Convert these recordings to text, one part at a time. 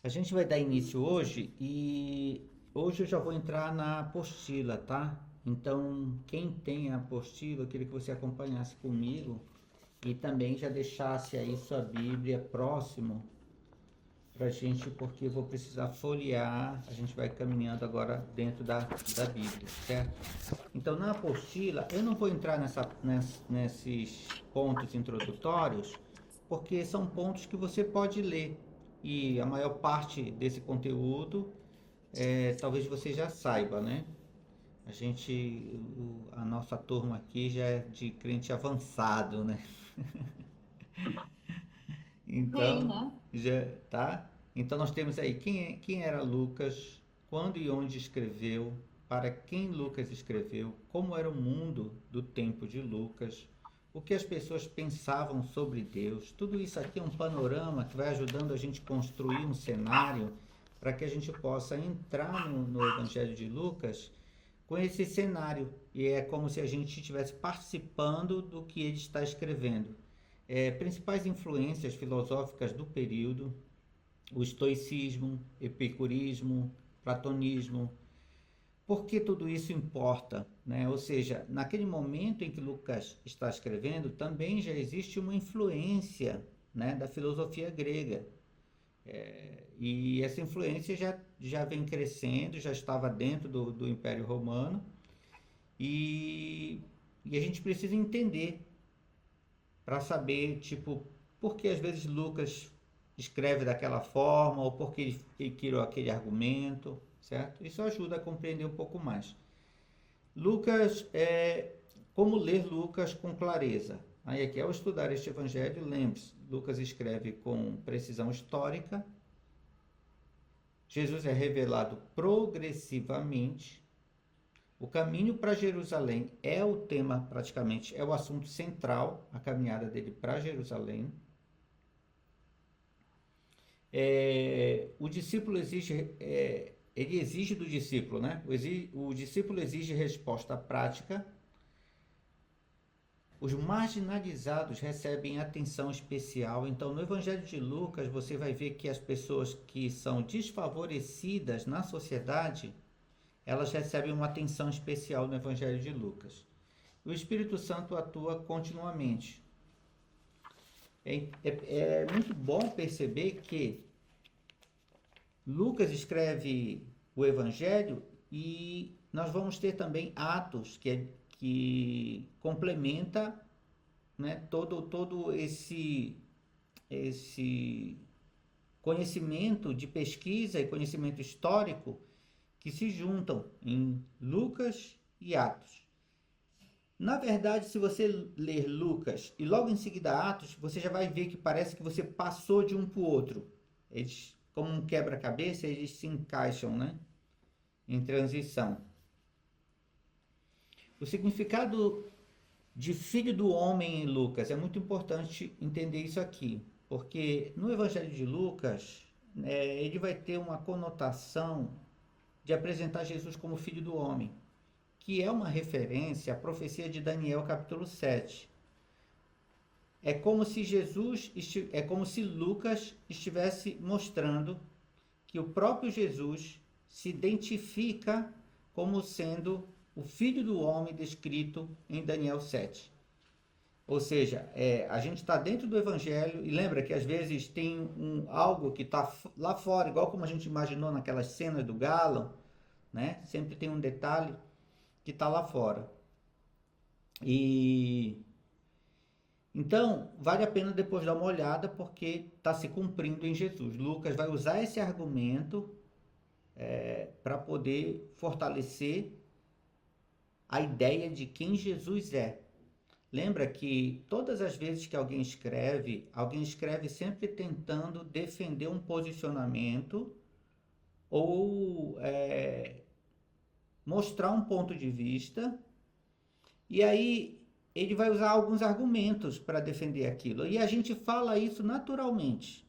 A gente vai dar início hoje e hoje eu já vou entrar na apostila, tá? Então, quem tem a apostila, eu queria que você acompanhasse comigo e também já deixasse aí sua Bíblia próximo pra gente, porque eu vou precisar folhear, a gente vai caminhando agora dentro da Bíblia, certo? Então, na apostila, eu não vou entrar nesses pontos introdutórios, porque são pontos que você pode ler. E a maior parte desse conteúdo, talvez você já saiba, né? A nossa turma aqui já é de crente avançado, né? Bem, Então, né? já tá? Então nós temos aí quem era Lucas, quando e onde escreveu, para quem Lucas escreveu, como era o mundo do tempo de Lucas, o que as pessoas pensavam sobre Deus. Tudo isso aqui é um panorama que vai ajudando a gente a construir um cenário para que a gente possa entrar no Evangelho de Lucas com esse cenário. E é como se a gente estivesse participando do que ele está escrevendo. Principais influências filosóficas do período: o estoicismo, epicurismo, platonismo. Por que tudo isso importa? Né? Ou seja, naquele momento em que Lucas está escrevendo, também já existe uma influência, né, da filosofia grega. E essa influência já vem crescendo, já estava dentro do Império Romano, e, e a gente precisa entender para saber, tipo, por que às vezes Lucas escreve daquela forma ou por que ele criou aquele argumento, certo? Isso ajuda a compreender um pouco mais. Lucas, como ler Lucas com clareza? Aí aqui, ao estudar este evangelho, lembre-se, Lucas escreve com precisão histórica, Jesus é revelado progressivamente, o caminho para Jerusalém é o tema, praticamente, é o assunto central, a caminhada dele para Jerusalém. O discípulo exige, ele exige do discípulo, né? O discípulo exige resposta prática. Os marginalizados recebem atenção especial. Então, no Evangelho de Lucas, você vai ver que as pessoas que são desfavorecidas na sociedade, elas recebem uma atenção especial no Evangelho de Lucas. O Espírito Santo atua continuamente. É muito bom perceber que Lucas escreve o Evangelho e nós vamos ter também Atos, que complementa, né, todo esse conhecimento de pesquisa e conhecimento histórico que se juntam em Lucas e Atos. Na verdade, se você ler Lucas e logo em seguida Atos, você já vai ver que parece que você passou de um para o outro. Eles, como um quebra-cabeça, eles se encaixam, né, em transição. O significado de filho do homem em Lucas é muito importante entender isso aqui, porque no Evangelho de Lucas, ele vai ter uma conotação de apresentar Jesus como filho do homem, que é uma referência à profecia de Daniel capítulo 7. É como se Lucas estivesse mostrando que o próprio Jesus se identifica como sendo o filho do homem descrito em Daniel 7. Ou seja, a gente está dentro do evangelho e lembra que às vezes tem algo que está lá fora, igual como a gente imaginou naquelas cenas do galo, né? Sempre tem um detalhe que está lá fora. E então, vale a pena depois dar uma olhada porque está se cumprindo em Jesus. Lucas vai usar esse argumento para poder fortalecer a ideia de quem Jesus é. Lembra que todas as vezes que alguém escreve sempre tentando defender um posicionamento ou mostrar um ponto de vista, e aí ele vai usar alguns argumentos para defender aquilo. E a gente fala isso naturalmente.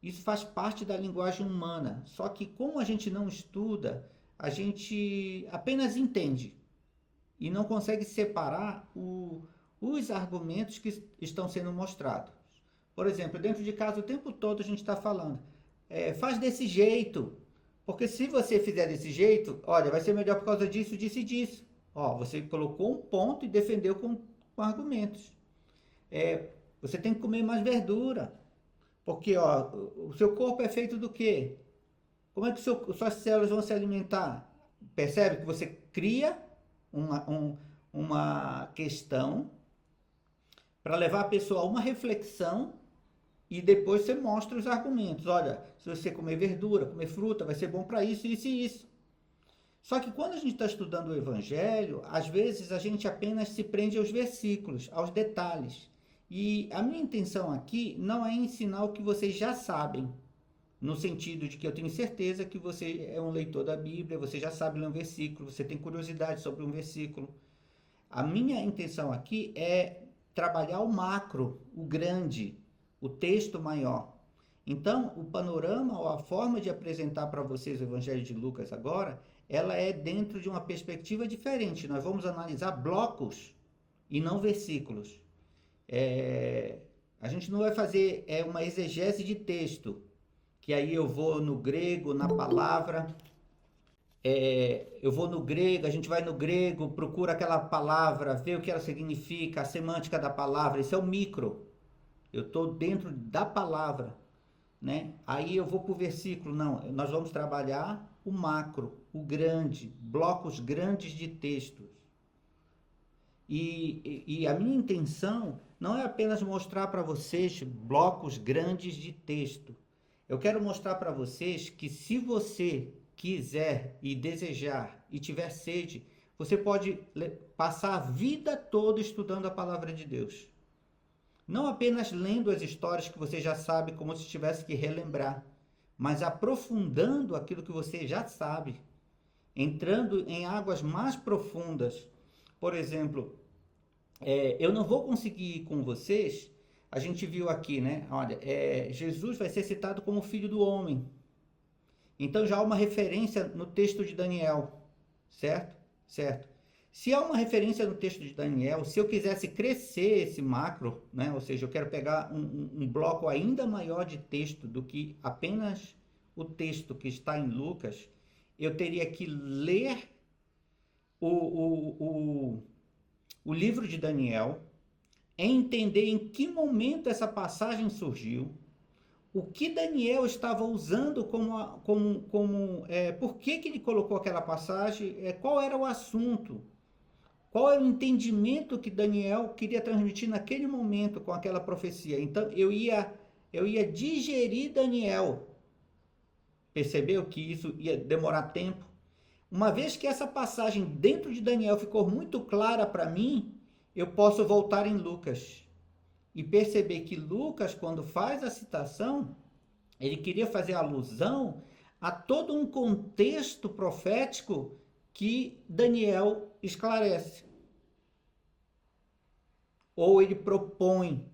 Isso faz parte da linguagem humana. Só que como a gente não estuda, a gente apenas entende e não consegue separar os argumentos que estão sendo mostrados. Por exemplo, dentro de casa o tempo todo a gente está falando. faz desse jeito. Porque se você fizer desse jeito, olha, vai ser melhor por causa disso, disso e disso. Ó, você colocou um ponto e defendeu com argumentos. Você tem que comer mais verdura. Porque ó, o seu corpo é feito do quê? Como é que suas células vão se alimentar? Percebe que você cria uma questão para levar a pessoa a uma reflexão e depois você mostra os argumentos. Olha, se você comer verdura, comer fruta, vai ser bom para isso, isso e isso. Só que quando a gente está estudando o Evangelho, às vezes a gente apenas se prende aos versículos, aos detalhes. E a minha intenção aqui não é ensinar o que vocês já sabem, no sentido de que eu tenho certeza que você é um leitor da Bíblia, você já sabe ler um versículo, você tem curiosidade sobre um versículo. A minha intenção aqui é trabalhar o macro, o grande, o texto maior. Então, o panorama ou a forma de apresentar para vocês o Evangelho de Lucas agora, ela é dentro de uma perspectiva diferente. Nós vamos analisar blocos e não versículos. A gente não vai fazer uma exegese de texto, que aí eu vou no grego, na palavra, eu vou no grego, a gente vai no grego, procura aquela palavra, vê o que ela significa, a semântica da palavra, isso é o micro. Eu estou dentro da palavra, né? Aí eu vou para o versículo, não, nós vamos trabalhar o macro, o grande, blocos grandes de textos. E a minha intenção não é apenas mostrar para vocês blocos grandes de texto. Eu quero mostrar para vocês que se você quiser e desejar e tiver sede, você pode passar a vida toda estudando a palavra de Deus. Não apenas lendo as histórias que você já sabe, como se tivesse que relembrar, mas aprofundando aquilo que você já sabe, entrando em águas mais profundas. Por exemplo, eu não vou conseguir ir com vocês, a gente viu aqui, né? Olha, Jesus vai ser citado como filho do homem. Então já há uma referência no texto de Daniel, certo? Certo. Se há uma referência no texto de Daniel, se eu quisesse crescer esse macro, né? Ou seja, eu quero pegar um bloco ainda maior de texto do que apenas o texto que está em Lucas, eu teria que ler o livro de Daniel, entender em que momento essa passagem surgiu, o que Daniel estava usando por que ele colocou aquela passagem, qual era o assunto, qual era o entendimento que Daniel queria transmitir naquele momento com aquela profecia. Então eu ia digerir Daniel. Percebeu que isso ia demorar tempo? Uma vez que essa passagem dentro de Daniel ficou muito clara para mim, eu posso voltar em Lucas e perceber que Lucas, quando faz a citação, ele queria fazer alusão a todo um contexto profético que Daniel esclarece. Ou ele propõe.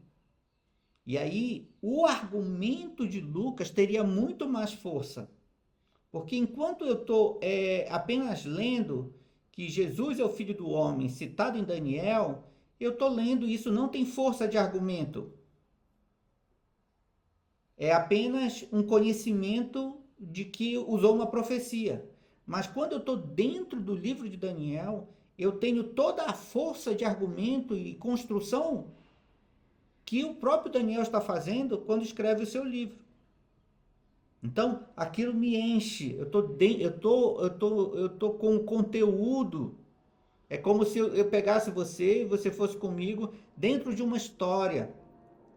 E aí, o argumento de Lucas teria muito mais força. Porque enquanto eu estou apenas lendo que Jesus é o Filho do Homem, citado em Daniel, eu estou lendo isso, não tem força de argumento. É apenas um conhecimento de que usou uma profecia. Mas quando eu estou dentro do livro de Daniel, eu tenho toda a força de argumento e construção que o próprio Daniel está fazendo quando escreve o seu livro. Então, aquilo me enche. Eu tô com conteúdo. É como se eu pegasse você e você fosse comigo dentro de uma história.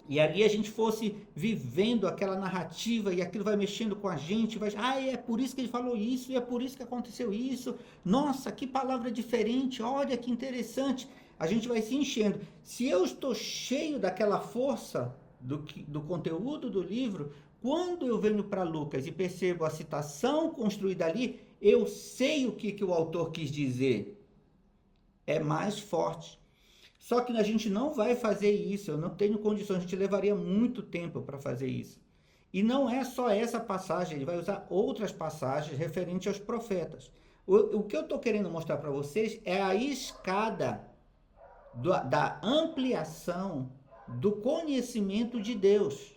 E ali a gente fosse vivendo aquela narrativa e aquilo vai mexendo com a gente. É por isso que ele falou isso, e é por isso que aconteceu isso. Nossa, que palavra diferente, olha que interessante. A gente vai se enchendo. Se eu estou cheio daquela força do conteúdo do livro, quando eu venho para Lucas e percebo a citação construída ali, eu sei o que o autor quis dizer. É mais forte. Só que a gente não vai fazer isso, eu não tenho condições, a gente levaria muito tempo para fazer isso. E não é só essa passagem, ele vai usar outras passagens referentes aos profetas. O que eu estou querendo mostrar para vocês é a escada da ampliação do conhecimento de Deus.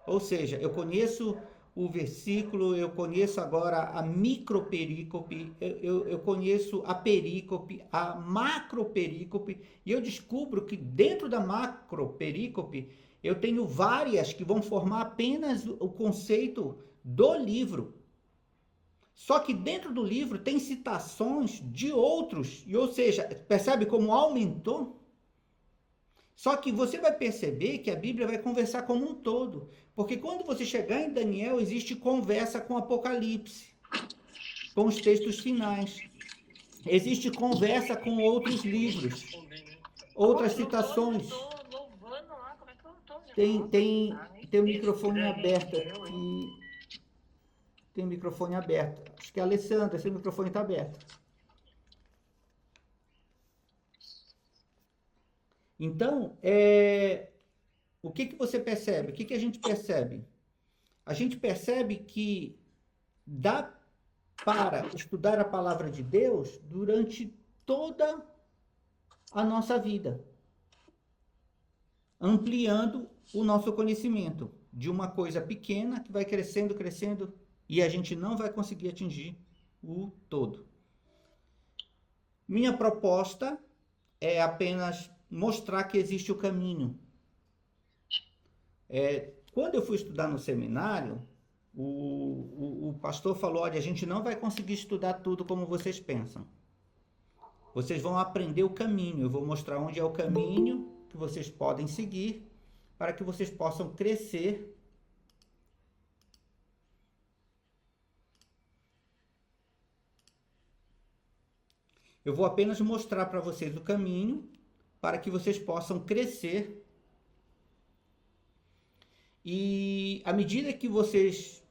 Ou seja, eu conheço o versículo, eu conheço agora a microperícope, eu conheço a perícope, a macroperícope, e eu descubro que dentro da macroperícope eu tenho várias que vão formar apenas o conceito do livro. Só que dentro do livro tem citações de outros, ou seja, percebe como aumentou? Só que você vai perceber que a Bíblia vai conversar como um todo. Porque quando você chegar em Daniel, existe conversa com Apocalipse, com os textos finais. Existe conversa com outros livros, outras citações. Tem o microfone aberto aqui. Tem o microfone aberto. Acho que é a Alessandra, seu microfone está aberto. Então, o que você percebe? O que a gente percebe? A gente percebe que dá para estudar a palavra de Deus durante toda a nossa vida, ampliando o nosso conhecimento de uma coisa pequena que vai crescendo, crescendo, e a gente não vai conseguir atingir o todo. Minha proposta é apenas mostrar que existe o caminho. Quando eu fui estudar no seminário, o pastor falou, olha, a gente não vai conseguir estudar tudo como vocês pensam. Vocês vão aprender o caminho, eu vou mostrar onde é o caminho que vocês podem seguir para que vocês possam crescer. Eu vou apenas mostrar para vocês o caminho para que vocês possam crescer. E à medida que vocês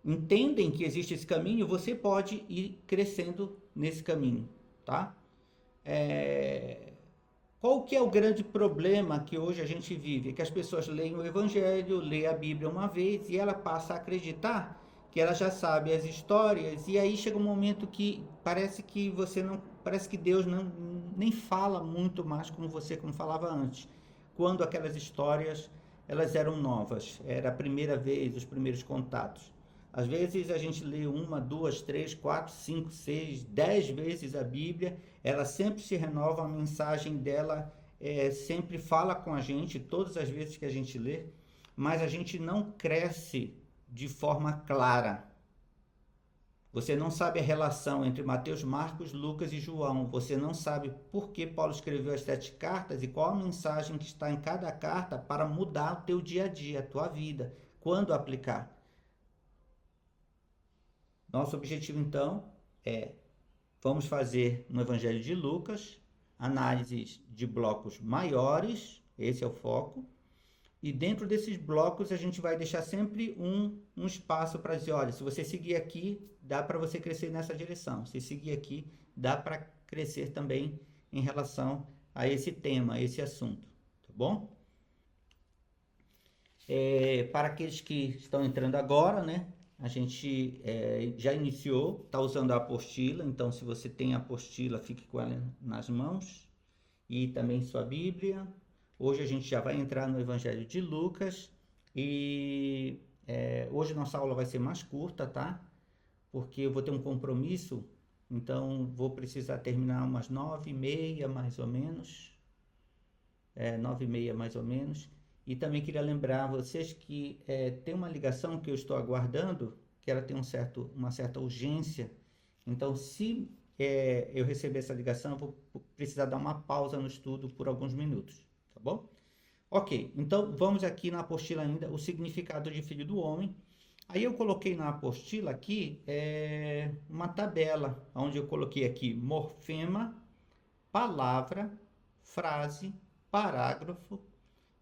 entendem que existe esse caminho, você pode ir crescendo nesse caminho, tá? Qual que é o grande problema que hoje a gente vive? É que as pessoas leem o Evangelho, leem a Bíblia uma vez e ela passa a acreditar que ela já sabe as histórias, e aí chega um momento que parece que parece que Deus nem fala muito mais com você como falava antes, quando aquelas histórias elas eram novas, era a primeira vez, os primeiros contatos. Às vezes a gente lê 1, 2, 3, 4, 5, 6, 10 vezes a Bíblia, ela sempre se renova, a mensagem dela sempre fala com a gente, todas as vezes que a gente lê, mas a gente não cresce de forma clara. Você não sabe a relação entre Mateus, Marcos, Lucas e João. Você não sabe por que Paulo escreveu as 7 cartas e qual a mensagem que está em cada carta para mudar o teu dia a dia, a tua vida, quando aplicar. Nosso objetivo, então, vamos fazer no Evangelho de Lucas, análises de blocos maiores, esse é o foco, e dentro desses blocos a gente vai deixar sempre um espaço para dizer, olha, se você seguir aqui, dá para você crescer nessa direção. Se seguir aqui, dá para crescer também em relação a esse tema, a esse assunto, tá bom? Para aqueles que estão entrando agora, né? A gente já iniciou, está usando a apostila, então se você tem a apostila, fique com ela nas mãos, e também sua Bíblia. Hoje a gente já vai entrar no Evangelho de Lucas e hoje nossa aula vai ser mais curta, tá? Porque eu vou ter um compromisso, então vou precisar terminar umas 9h30 mais ou menos. 9h30 mais ou menos. E também queria lembrar vocês que tem uma ligação que eu estou aguardando, que ela tem uma certa urgência. Então, se eu receber essa ligação, eu vou precisar dar uma pausa no estudo por alguns minutos. Tá bom? Ok, então vamos aqui na apostila ainda, o significado de filho do homem. Aí eu coloquei na apostila aqui uma tabela, onde eu coloquei aqui morfema, palavra, frase, parágrafo,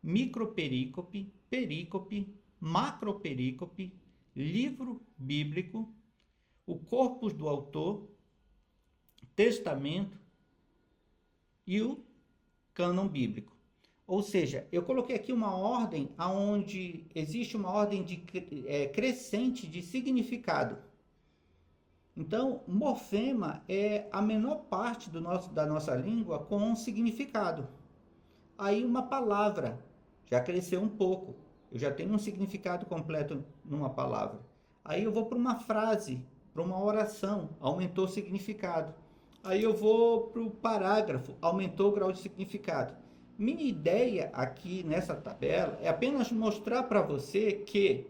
microperícope, perícope, macroperícope, livro bíblico, o corpus do autor, testamento e o cânon bíblico. Ou seja, eu coloquei aqui uma ordem onde existe uma ordem crescente de significado. Então, morfema é a menor parte da nossa língua com um significado. Aí uma palavra já cresceu um pouco. eu já tenho um significado completo numa palavra. Aí eu vou para uma frase, para uma oração, aumentou o significado. Aí eu vou para o parágrafo, aumentou o grau de significado. Minha ideia aqui nessa tabela é apenas mostrar para você que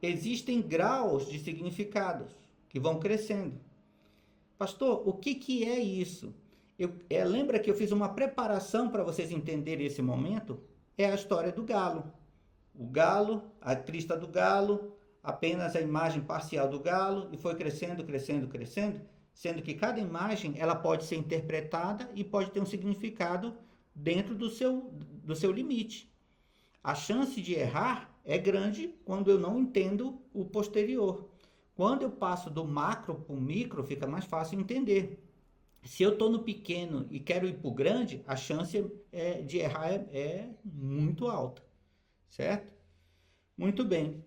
existem graus de significados que vão crescendo. Pastor, o que é isso? Lembra que eu fiz uma preparação para vocês entenderem esse momento? É a história do galo. O galo, a crista do galo, apenas a imagem parcial do galo, e foi crescendo, crescendo, crescendo, sendo que cada imagem ela pode ser interpretada e pode ter um significado dentro do seu limite. A chance de errar é grande quando eu não entendo o posterior. Quando eu passo do macro para o micro, fica mais fácil entender. Se eu estou no pequeno e quero ir para o grande, a chance de errar é muito alta, certo? Muito bem.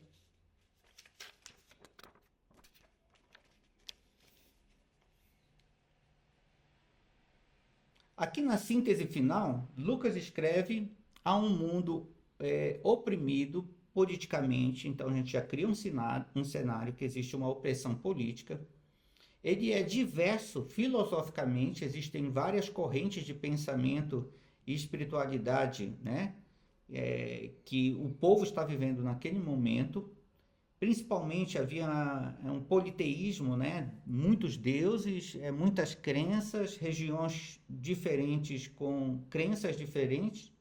Aqui na síntese final, Lucas escreve a um mundo oprimido politicamente. Então a gente já cria um cenário que existe uma opressão política. Ele é diverso filosoficamente, existem várias correntes de pensamento e espiritualidade, né? Que o povo está vivendo naquele momento. Principalmente havia um politeísmo, né? Muitos deuses, muitas crenças, regiões diferentes com crenças diferentes.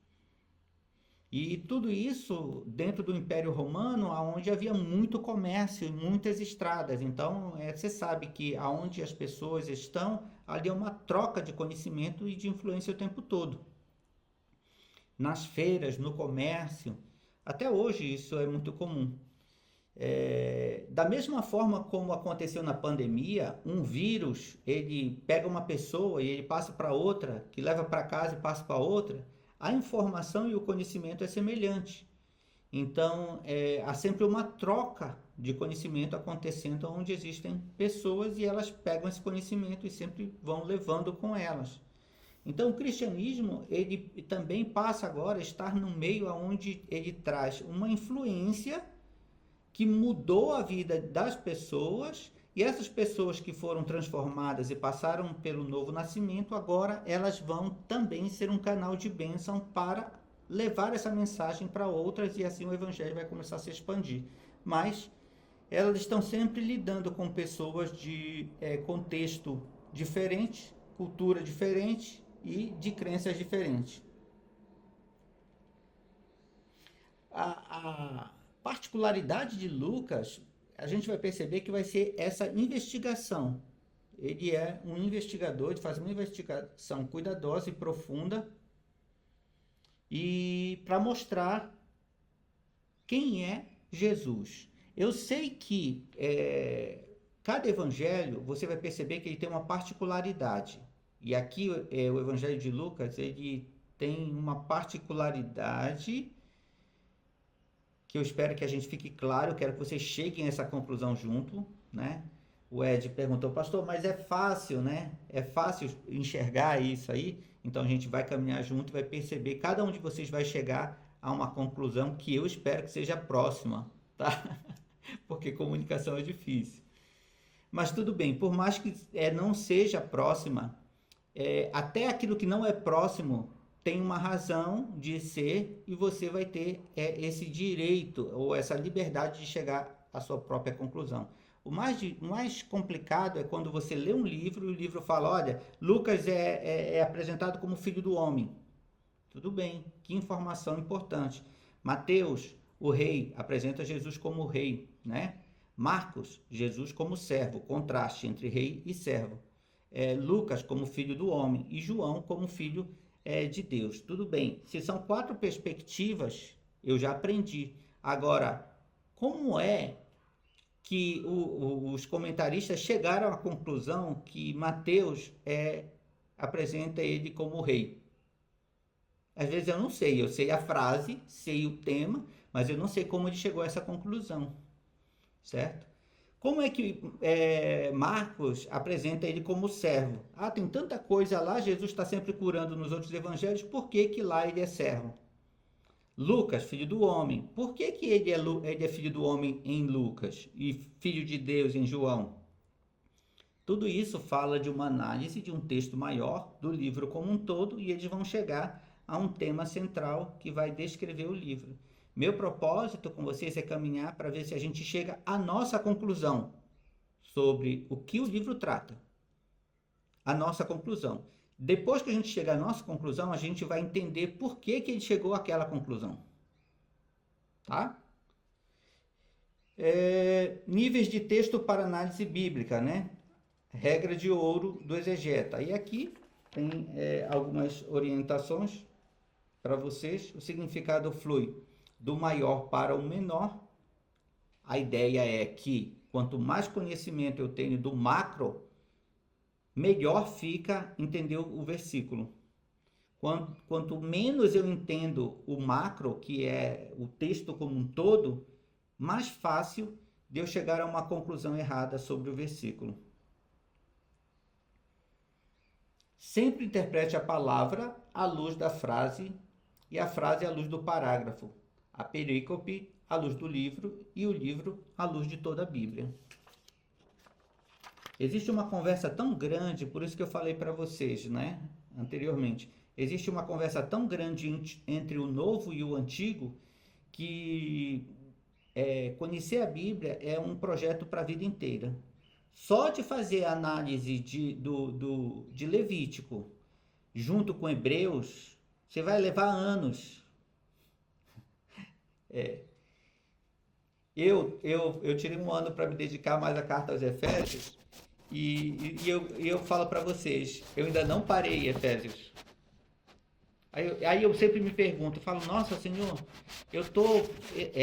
E tudo isso dentro do Império Romano, onde havia muito comércio e muitas estradas. Então, você sabe que aonde as pessoas estão, ali é uma troca de conhecimento e de influência o tempo todo. Nas feiras, no comércio, até hoje isso é muito comum. Da mesma forma como aconteceu na pandemia, um vírus, ele pega uma pessoa e ele passa para outra, que leva para casa e passa para outra, a informação e o conhecimento é semelhante. Então, há sempre uma troca de conhecimento acontecendo onde existem pessoas e elas pegam esse conhecimento e sempre vão levando com elas. Então, o cristianismo, ele também passa agora a estar no meio onde ele traz uma influência que mudou a vida das pessoas, e essas pessoas que foram transformadas e passaram pelo novo nascimento, agora elas vão também ser um canal de bênção para levar essa mensagem para outras, e assim o evangelho vai começar a se expandir. Mas elas estão sempre lidando com pessoas de contexto diferente, cultura diferente e de crenças diferentes. A particularidade de Lucas, a gente vai perceber que vai ser essa investigação. Ele é um investigador, ele faz uma investigação cuidadosa e profunda, e para mostrar quem é Jesus. Eu sei que cada evangelho, você vai perceber que ele tem uma particularidade. E aqui o evangelho de Lucas, ele tem uma particularidade que eu espero que a gente fique claro, eu quero que vocês cheguem a essa conclusão junto, né? O Ed perguntou, pastor, mas é fácil, né? É fácil enxergar isso aí? Então a gente vai caminhar junto e vai perceber, cada um de vocês vai chegar a uma conclusão que eu espero que seja próxima, tá? Porque comunicação é difícil. Mas tudo bem, por mais que não seja próxima, até aquilo que não é próximo tem uma razão de ser, e você vai ter esse direito ou essa liberdade de chegar à sua própria conclusão. O mais complicado é quando você lê um livro e o livro fala, olha, Lucas é apresentado como filho do homem. Tudo bem, que informação importante. Mateus, o rei, apresenta Jesus como rei, né? Marcos, Jesus como servo, contraste entre rei e servo. Lucas como filho do homem e João como filho de Deus. Tudo bem, se são 4 perspectivas, eu já aprendi. Agora, como é que os comentaristas chegaram à conclusão que Mateus apresenta ele como rei? Às vezes eu não sei, eu sei a frase, sei o tema, mas eu não sei como ele chegou a essa conclusão, certo? Como é que Marcos apresenta ele como servo? Tem tanta coisa lá, Jesus está sempre curando nos outros evangelhos, por que lá ele é servo? Lucas, filho do homem. Por que que ele é filho do homem em Lucas e filho de Deus em João? Tudo isso fala de uma análise de um texto maior do livro como um todo e eles vão chegar a um tema central que vai descrever o livro. Meu propósito com vocês é caminhar para ver se a gente chega à nossa conclusão sobre o que o livro trata. A nossa conclusão. Depois que a gente chegar à nossa conclusão, a gente vai entender por que que ele chegou àquela conclusão. Tá? Níveis de texto para análise bíblica, né? Regra de ouro do exegeta. E aqui tem algumas orientações para vocês. O significado flui do maior para o menor. A ideia é que quanto mais conhecimento eu tenho do macro, melhor fica entender o versículo. Quanto menos eu entendo o macro, que é o texto como um todo, mais fácil de eu chegar a uma conclusão errada sobre o versículo. Sempre interprete a palavra à luz da frase e a frase à luz do parágrafo, a perícope à luz do livro e o livro à luz de toda a Bíblia. Existe uma conversa tão grande, por isso que eu falei para vocês, né, anteriormente. Existe uma conversa tão grande entre o novo e o antigo que conhecer a Bíblia é um projeto para a vida inteira. Só de fazer a análise de Levítico junto com Hebreus, você vai levar anos. Eu tirei um ano para me dedicar mais à carta aos Efésios e eu falo para vocês, eu ainda não parei Efésios. Aí eu sempre me pergunto, eu falo, nossa Senhor, eu estou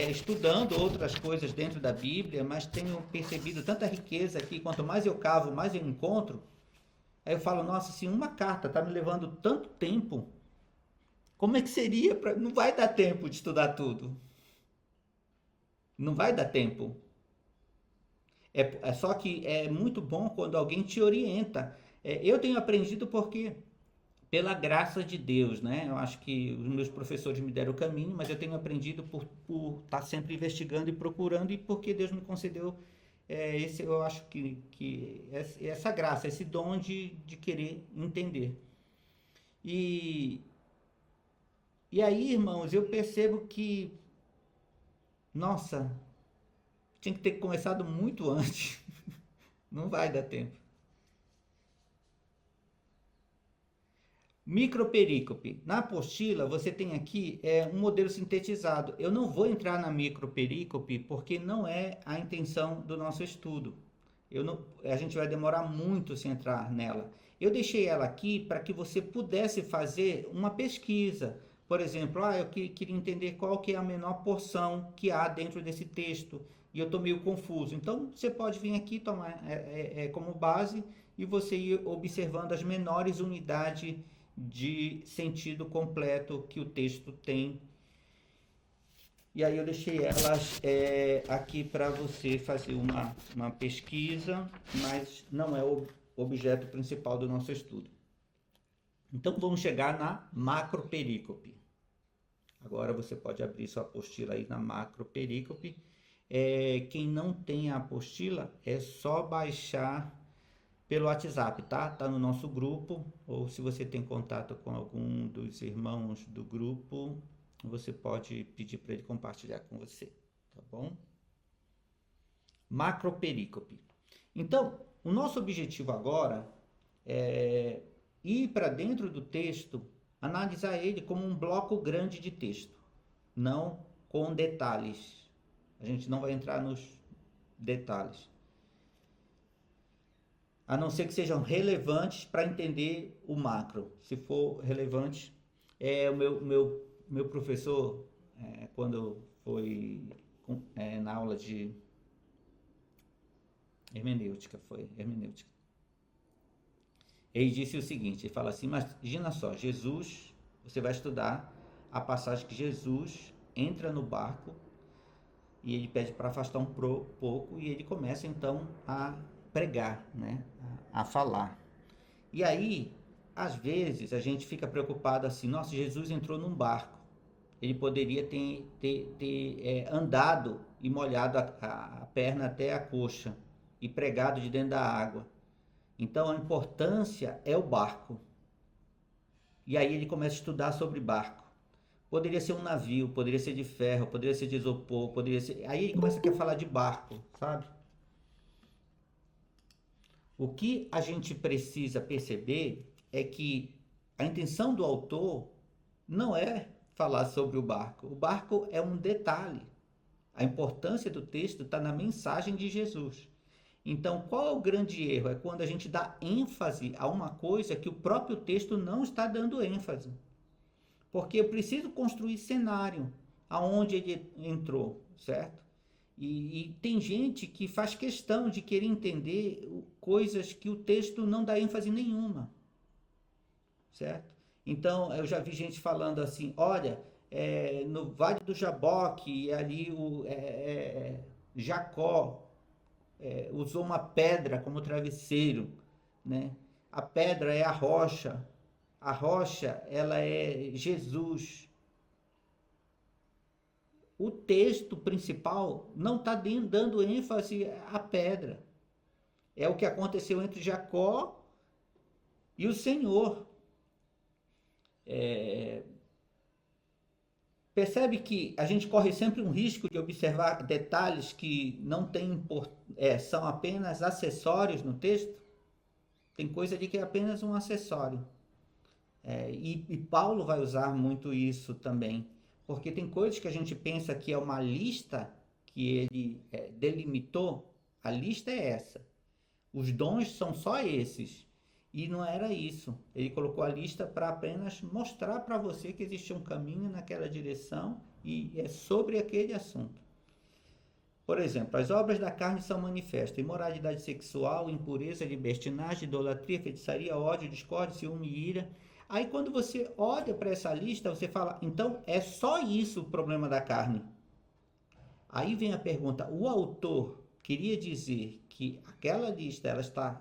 estudando outras coisas dentro da Bíblia, mas tenho percebido tanta riqueza aqui, quanto mais eu cavo, mais eu encontro. Aí eu falo, nossa, se uma carta está me levando tanto tempo, como é que seria? Não vai dar tempo de estudar tudo. Não vai dar tempo. Só que é muito bom quando alguém te orienta. Eu tenho aprendido porque pela graça de Deus, né? Eu acho que os meus professores me deram o caminho, mas eu tenho aprendido por estar sempre investigando e procurando e porque Deus me concedeu eu acho que essa graça, esse dom de querer entender. E aí, irmãos, eu percebo que, nossa, tinha que ter começado muito antes. Não vai dar tempo. Microperícope. Na apostila, você tem aqui um modelo sintetizado. Eu não vou entrar na microperícope porque não é a intenção do nosso estudo. A gente vai demorar muito se entrar nela. Eu deixei ela aqui para que você pudesse fazer uma pesquisa. Por exemplo, eu queria entender qual que é a menor porção que há dentro desse texto e eu estou meio confuso. Então, você pode vir aqui tomar como base e você ir observando as menores unidades de sentido completo que o texto tem. E aí eu deixei elas aqui para você fazer uma pesquisa, mas não é o objeto principal do nosso estudo. Então vamos chegar na macroperícope. Agora você pode abrir sua apostila aí na macroperícope. Quem não tem a apostila, é só baixar pelo WhatsApp, tá? Tá no nosso grupo, ou se você tem contato com algum dos irmãos do grupo, você pode pedir para ele compartilhar com você, tá bom? Macroperícope. Então, o nosso objetivo agora é ir para dentro do texto, analisar ele como um bloco grande de texto, não com detalhes. A gente não vai entrar nos detalhes. A não ser que sejam relevantes para entender o macro. Se for relevante, o meu professor, quando foi na aula de hermenêutica, ele disse o seguinte, ele fala assim, mas imagina só, Jesus, você vai estudar a passagem que Jesus entra no barco e ele pede para afastar um pouco e ele começa então a pregar, né? A falar. E aí, às vezes, a gente fica preocupado assim, nossa, Jesus entrou num barco. ele poderia ter andado e molhado a perna até a coxa e pregado de dentro da água. Então a importância é o barco. E aí ele começa a estudar sobre barco. Poderia ser um navio, poderia ser de ferro, poderia ser de isopor, poderia ser... Aí ele começa a falar de barco, sabe? O que a gente precisa perceber é que a intenção do autor não é falar sobre o barco. O barco é um detalhe. A importância do texto está na mensagem de Jesus. Então, qual é o grande erro? É quando a gente dá ênfase a uma coisa que o próprio texto não está dando ênfase. Porque eu preciso construir cenário aonde ele entrou, certo? E tem gente que faz questão de querer entender coisas que o texto não dá ênfase nenhuma, certo? Então, eu já vi gente falando assim, olha, no Vale do Jaboque, ali Jacó usou uma pedra como travesseiro, né? A pedra é a rocha ela é Jesus. O texto principal não está dando ênfase à pedra. É o que aconteceu entre Jacó e o Senhor. Percebe que a gente corre sempre um risco de observar detalhes que não têm são apenas acessórios no texto? Tem coisa de que é apenas um acessório. E Paulo vai usar muito isso também, porque tem coisas que a gente pensa que é uma lista que ele delimitou, a lista é essa. Os dons são só esses. E não era isso. Ele colocou a lista para apenas mostrar para você que existe um caminho naquela direção e é sobre aquele assunto. Por exemplo, as obras da carne são manifestas: imoralidade sexual, impureza, libertinagem, idolatria, feitiçaria, ódio, discórdia, ciúme e ira. Aí quando você olha para essa lista, você fala, então é só isso o problema da carne? Aí vem a pergunta, o autor queria dizer que aquela lista ela está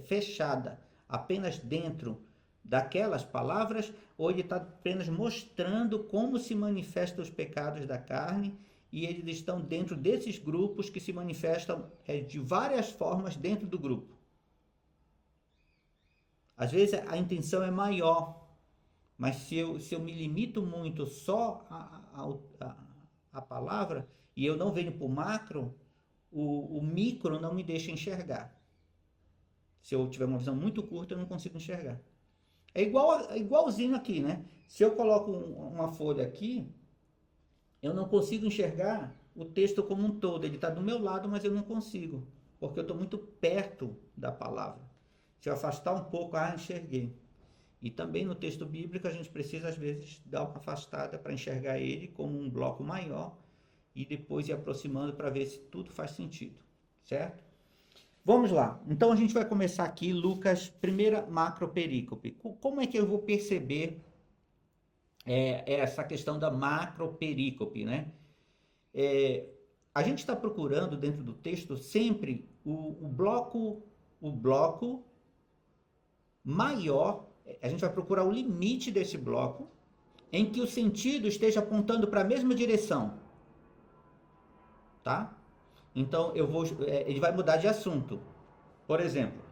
fechada apenas dentro daquelas palavras, ou ele está apenas mostrando como se manifestam os pecados da carne e eles estão dentro desses grupos que se manifestam de várias formas dentro do grupo? Às vezes a intenção é maior, mas se eu me limito muito só a palavra e eu não venho para o macro, o micro não me deixa enxergar. Se eu tiver uma visão muito curta, eu não consigo enxergar. É igualzinho aqui, né? Se eu coloco uma folha aqui, eu não consigo enxergar o texto como um todo. Ele está do meu lado, mas eu não consigo, porque eu estou muito perto da palavra. Se eu afastar um pouco, enxerguei. E também no texto bíblico a gente precisa às vezes dar uma afastada para enxergar ele como um bloco maior e depois ir aproximando para ver se tudo faz sentido, certo? Vamos lá. Então a gente vai começar aqui Lucas, primeira macroperícope. Como é que eu vou perceber essa questão da macroperícope, né? A gente está procurando dentro do texto sempre o bloco maior. A gente vai procurar o limite desse bloco em que o sentido esteja apontando para a mesma direção, tá? Então ele vai mudar de assunto. Por exemplo,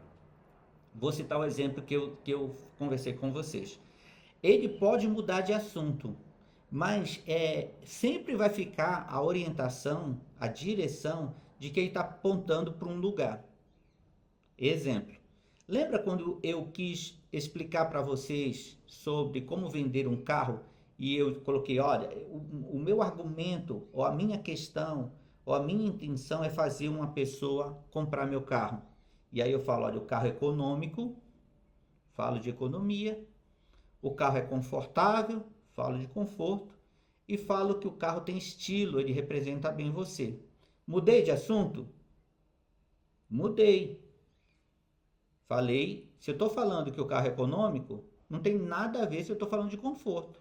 vou citar o exemplo que eu conversei com vocês. Ele pode mudar de assunto, mas sempre vai ficar a orientação, a direção de que ele está apontando para um lugar. Exemplo. Lembra quando eu quis explicar para vocês sobre como vender um carro e eu coloquei, olha, o meu argumento, ou a minha questão, ou a minha intenção é fazer uma pessoa comprar meu carro. E aí eu falo, olha, o carro é econômico, falo de economia, o carro é confortável, falo de conforto, e falo que o carro tem estilo, ele representa bem você. Mudei de assunto? Mudei. Falei, se eu estou falando que o carro é econômico, não tem nada a ver se eu estou falando de conforto.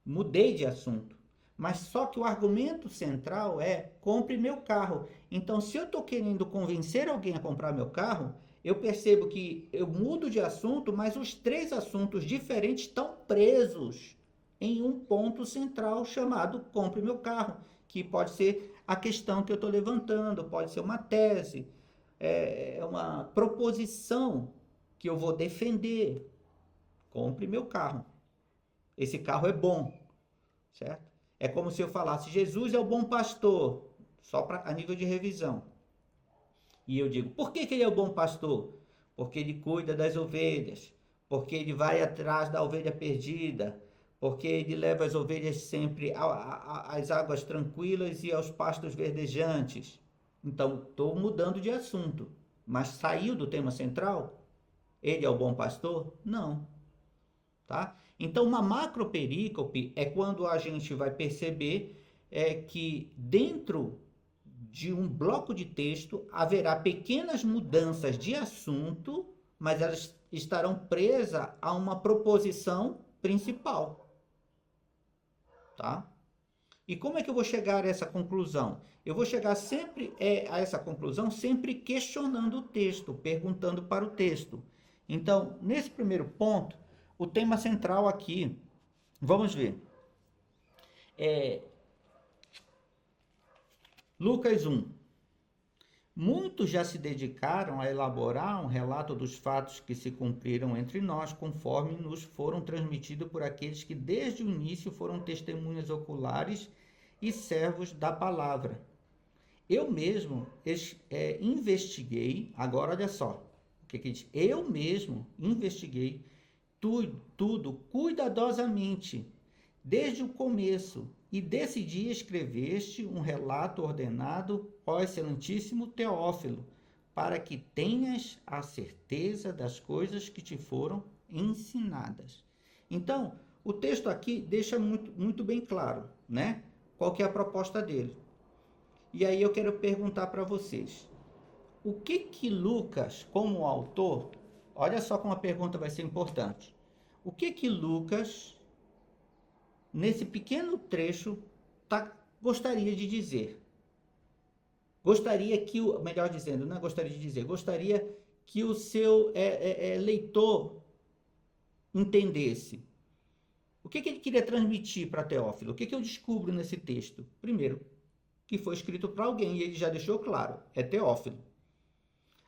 Mudei de assunto. Mas só que o argumento central é, compre meu carro. Então, se eu estou querendo convencer alguém a comprar meu carro, eu percebo que eu mudo de assunto, mas os três assuntos diferentes estão presos em um ponto central chamado compre meu carro, que pode ser a questão que eu estou levantando, pode ser uma tese, uma proposição que eu vou defender. Compre meu carro. Esse carro é bom, certo? É como se eu falasse, Jesus é o bom pastor, só a nível de revisão. E eu digo, por que ele é o bom pastor? Porque ele cuida das ovelhas, porque ele vai atrás da ovelha perdida, porque ele leva as ovelhas sempre às águas tranquilas e aos pastos verdejantes. Então, estou mudando de assunto, mas saiu do tema central? Ele é o bom pastor? Não. Tá? Então, uma macroperícope é quando a gente vai perceber que dentro de um bloco de texto haverá pequenas mudanças de assunto, mas elas estarão presas a uma proposição principal. Tá? E como é que eu vou chegar a essa conclusão? Eu vou chegar sempre a essa conclusão sempre questionando o texto, perguntando para o texto. Então, nesse primeiro ponto, o tema central aqui, vamos ver, Lucas 1. Muitos já se dedicaram a elaborar um relato dos fatos que se cumpriram entre nós, conforme nos foram transmitidos por aqueles que desde o início foram testemunhas oculares e servos da palavra. Eu mesmo investiguei, agora olha só, o que diz? Eu mesmo investiguei tudo cuidadosamente, desde o começo, e decidi escrever-te um relato ordenado, ó excelentíssimo Teófilo, para que tenhas a certeza das coisas que te foram ensinadas. Então, o texto aqui deixa muito bem claro, né? Qual que é a proposta dele. E aí eu quero perguntar para vocês, o que Lucas, como autor, olha só como a pergunta vai ser importante. O que Lucas, nesse pequeno trecho, gostaria de dizer? Gostaria que, melhor dizendo, não gostaria de dizer, gostaria que o seu leitor entendesse. O que ele queria transmitir para Teófilo? O que eu descubro nesse texto? Primeiro, que foi escrito para alguém, e ele já deixou claro, é Teófilo.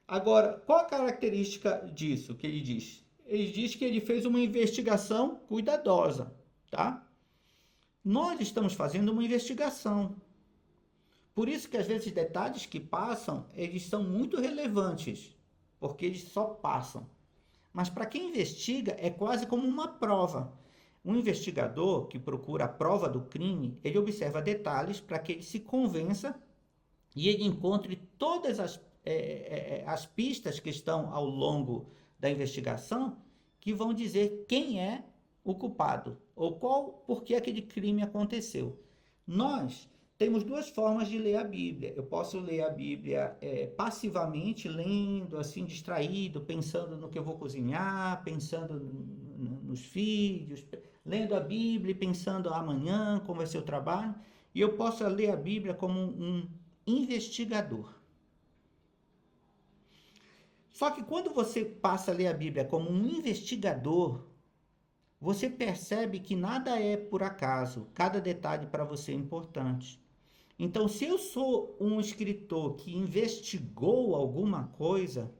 Agora, qual a característica disso que ele diz? Ele diz que ele fez uma investigação cuidadosa, tá? Nós estamos fazendo uma investigação. Por isso que às vezes detalhes que passam, eles são muito relevantes, porque eles só passam. Mas para quem investiga, é quase como uma prova. Um investigador que procura a prova do crime, ele observa detalhes para que ele se convença e ele encontre todas as pistas que estão ao longo da investigação que vão dizer quem é o culpado ou por que aquele crime aconteceu. Nós temos duas formas de ler a Bíblia. Eu posso ler a Bíblia passivamente, lendo assim, distraído, pensando no que eu vou cozinhar, pensando nos filhos, lendo a Bíblia e pensando amanhã como vai ser o trabalho. E eu posso ler a Bíblia como um investigador. Só que quando você passa a ler a Bíblia como um investigador, você percebe que nada é por acaso, cada detalhe para você é importante. Então, se eu sou um escritor que investigou alguma coisa,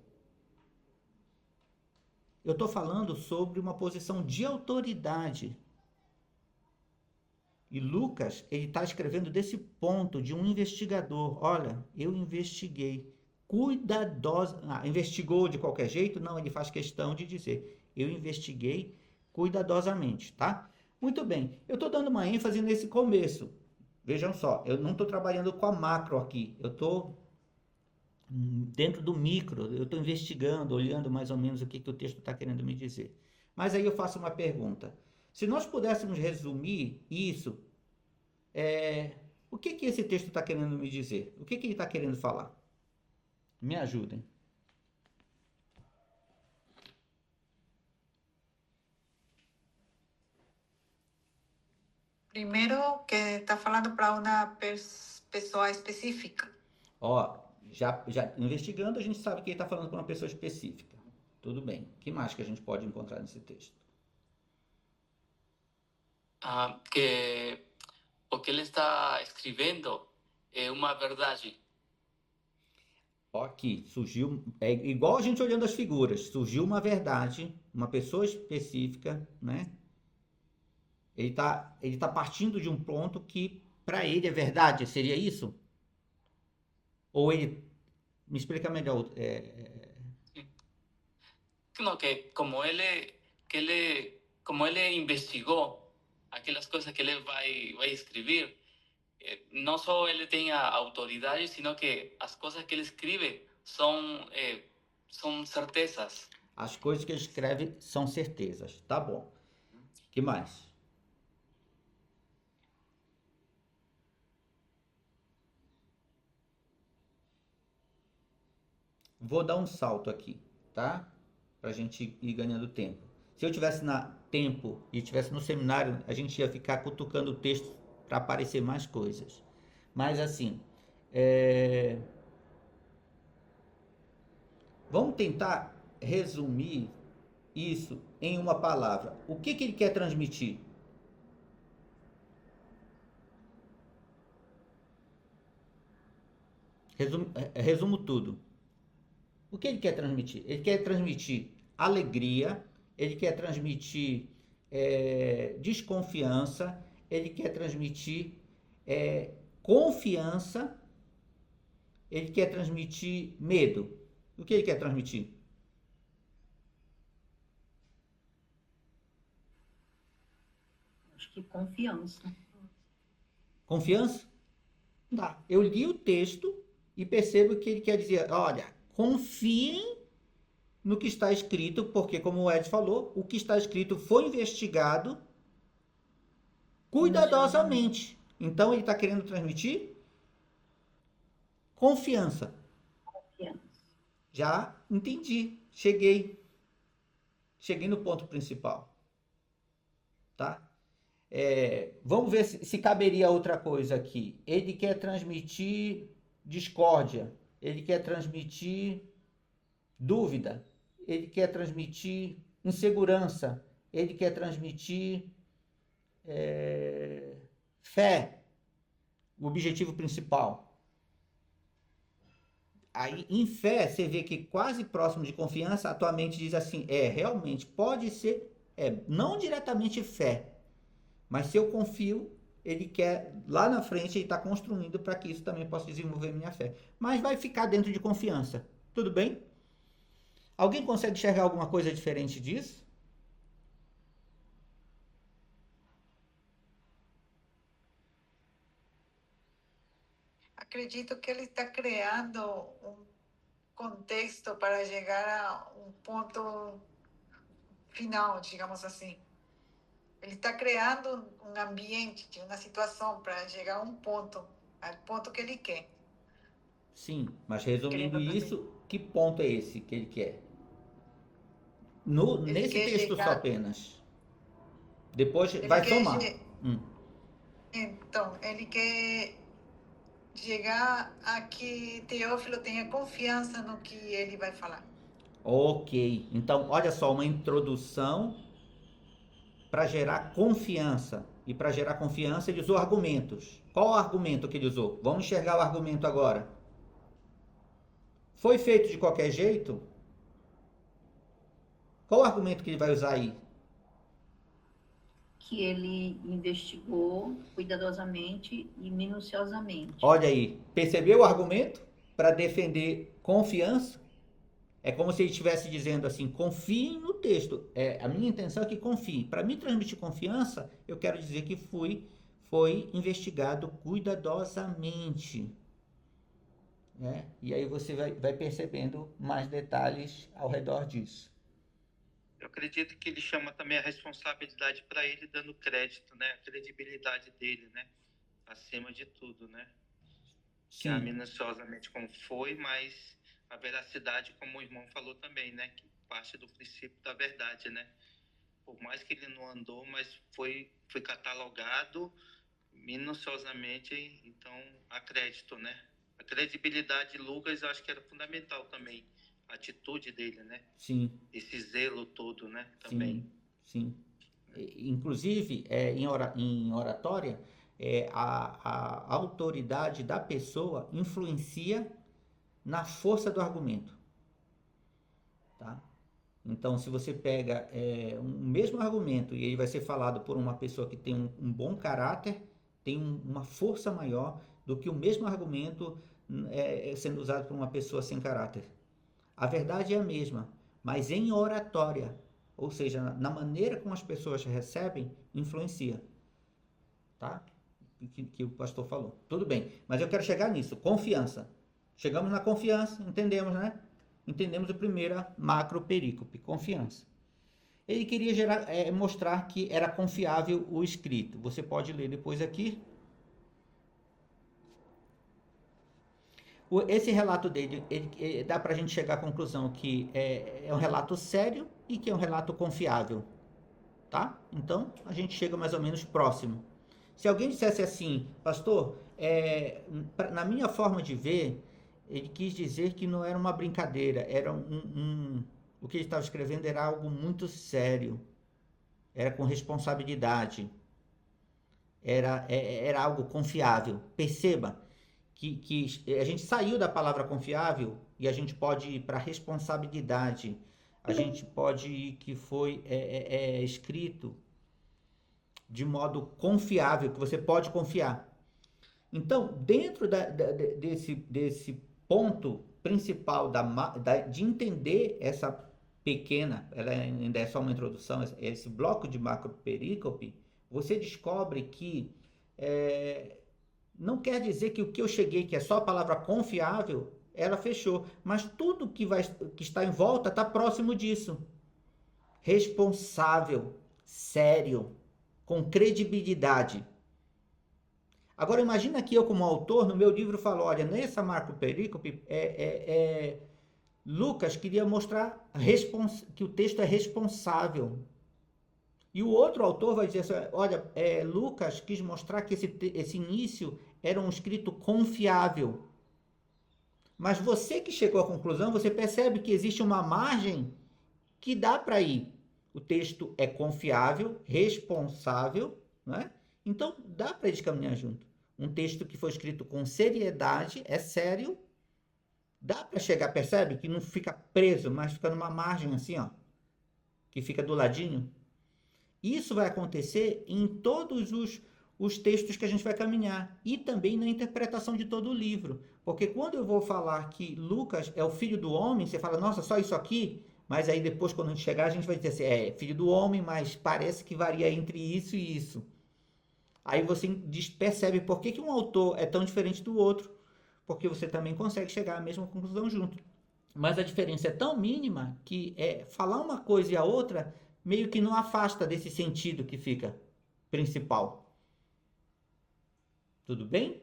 eu estou falando sobre uma posição de autoridade. E Lucas, ele está escrevendo desse ponto de um investigador. Olha, eu investiguei investigou de qualquer jeito? Não, ele faz questão de dizer, eu investiguei cuidadosamente, tá? Muito bem, eu estou dando uma ênfase nesse começo. Vejam só, eu não estou trabalhando com a macro aqui, eu estou dentro do micro, eu estou investigando, olhando mais ou menos o que o texto está querendo me dizer. Mas aí eu faço uma pergunta. Se nós pudéssemos resumir isso, o que esse texto está querendo me dizer? O que ele está querendo falar? Me ajudem. Primeiro, que está falando para uma pessoa específica. Ó, já investigando, a gente sabe que ele está falando para uma pessoa específica. Tudo bem. O que mais que a gente pode encontrar nesse texto? que o que ele está escrevendo é uma verdade. Ó, aqui, surgiu, é igual a gente olhando as figuras, surgiu uma verdade, uma pessoa específica, né? Ele tá partindo de um ponto que para ele é verdade, seria isso? Ou ele, me explica melhor, No, como ele investigou aquelas coisas que ele vai escrever, não só ele tem a autoridade, sino que as coisas que ele escreve são certezas. as coisas que ele escreve são certezas, tá bom. Que mais? Vou dar um salto aqui, tá? Pra gente ir ganhando tempo. Se eu tivesse na tempo e tivesse no seminário, a gente ia ficar cutucando o texto para aparecer mais coisas. Mas assim, vamos tentar resumir isso em uma palavra. O que ele quer transmitir? Resumo tudo. O que ele quer transmitir? Ele quer transmitir alegria, ele quer transmitir desconfiança, ele quer transmitir confiança, ele quer transmitir medo. O que ele quer transmitir? Acho que confiança. Confiança? Dá. Eu li o texto e percebo que ele quer dizer, olha, confiem no que está escrito, porque como o Ed falou, o que está escrito foi investigado cuidadosamente. Então ele está querendo transmitir confiança. Confiança. Já entendi. Cheguei no ponto principal. Tá? Vamos ver se caberia outra coisa aqui. Ele quer transmitir discórdia. Ele quer transmitir dúvida. Ele quer transmitir insegurança. Ele quer transmitir fé. O objetivo principal. Aí, em fé, você vê que quase próximo de confiança, a tua mente diz assim, realmente, pode ser, não diretamente fé, mas se eu confio, ele quer, lá na frente, ele está construindo para que isso também possa desenvolver minha fé. Mas vai ficar dentro de confiança. Tudo bem? Alguém consegue enxergar alguma coisa diferente disso? Acredito que ele está criando um contexto para chegar a um ponto final, digamos assim. Ele está criando um ambiente, uma situação para chegar a um ponto, ao ponto que ele quer. Sim, mas resumindo Querendo isso, que ponto é esse que ele quer? Ele Nesse quer texto só chegar, apenas. Depois ele vai quer, somar. então, ele quer chegar a que Teófilo tenha confiança no que ele vai falar. Ok, então olha só, uma introdução para gerar confiança. E para gerar confiança ele usou argumentos. Qual o argumento que ele usou? Vamos enxergar o argumento agora. Foi feito de qualquer jeito? Qual o argumento que ele vai usar aí? Que ele investigou cuidadosamente e minuciosamente. Olha aí, percebeu o argumento? Para defender confiança? É como se ele estivesse dizendo assim: confiem no texto. A minha intenção é que confie. Para mim transmitir confiança, eu quero dizer que foi investigado cuidadosamente. Né? E aí você vai percebendo mais detalhes ao redor disso. Eu acredito que ele chama também a responsabilidade para ele, dando crédito, né? A credibilidade dele, né? Acima de tudo, né? Que é Sim, minuciosamente como foi, mas a veracidade, como o irmão falou também, né? Que parte do princípio da verdade, né? Por mais que ele não andou, mas foi catalogado minuciosamente, então há crédito, né? A credibilidade de Lucas eu acho que era fundamental também, a atitude dele, né? sim, Esse zelo todo, né? sim, Também. sim. inclusive, em oratória, a autoridade da pessoa influencia na força do argumento, tá? Então, se você pega um mesmo argumento e ele vai ser falado por uma pessoa que tem um bom caráter, tem uma força maior do que o mesmo argumento sendo usado por uma pessoa sem caráter. A verdade é a mesma, mas em oratória, ou seja, na maneira como as pessoas recebem, influencia, tá? Que o pastor falou. Tudo bem, mas eu quero chegar nisso. Confiança. Chegamos na confiança, entendemos, né? Entendemos a primeira macroperícope, confiança. Ele queria mostrar que era confiável o escrito. Você pode ler depois aqui. Esse relato dele, dá para a gente chegar à conclusão que é um relato sério e que é um relato confiável, tá? Então, a gente chega mais ou menos próximo. Se alguém dissesse assim, pastor, na minha forma de ver, ele quis dizer que não era uma brincadeira, era o que ele estava escrevendo era algo muito sério, era com responsabilidade, era algo confiável. Perceba que a gente saiu da palavra confiável e a gente pode ir para responsabilidade, a gente pode ir que foi escrito de modo confiável, que você pode confiar. Então, dentro desse ponto principal de entender essa pequena, ela ainda é só uma introdução, esse bloco de macroperícope, você descobre que não quer dizer que o que eu cheguei, que é só a palavra confiável, ela fechou, mas tudo que está em volta está próximo disso. Responsável, sério, com credibilidade. Agora imagina que eu, como autor, no meu livro falo, olha, nessa macroperícope, Lucas queria mostrar que o texto é responsável. E o outro autor vai dizer assim, olha, Lucas quis mostrar que esse início era um escrito confiável. Mas você que chegou à conclusão, você percebe que existe uma margem que dá para ir. O texto é confiável, responsável, né? Então dá para eles caminhar junto. Um texto que foi escrito com seriedade, é sério, dá para chegar, percebe? Que não fica preso, mas fica numa margem assim, ó, que fica do ladinho. Isso vai acontecer em todos os textos que a gente vai caminhar e também na interpretação de todo o livro. Porque quando eu vou falar que Lucas é o filho do homem, você fala, nossa, só isso aqui? Mas aí depois, quando a gente chegar, a gente vai dizer assim, filho do homem, mas parece que varia entre isso e isso. Aí você percebe por que um autor é tão diferente do outro, porque você também consegue chegar à mesma conclusão junto. Mas a diferença é tão mínima que falar uma coisa e a outra meio que não afasta desse sentido que fica principal. Tudo bem?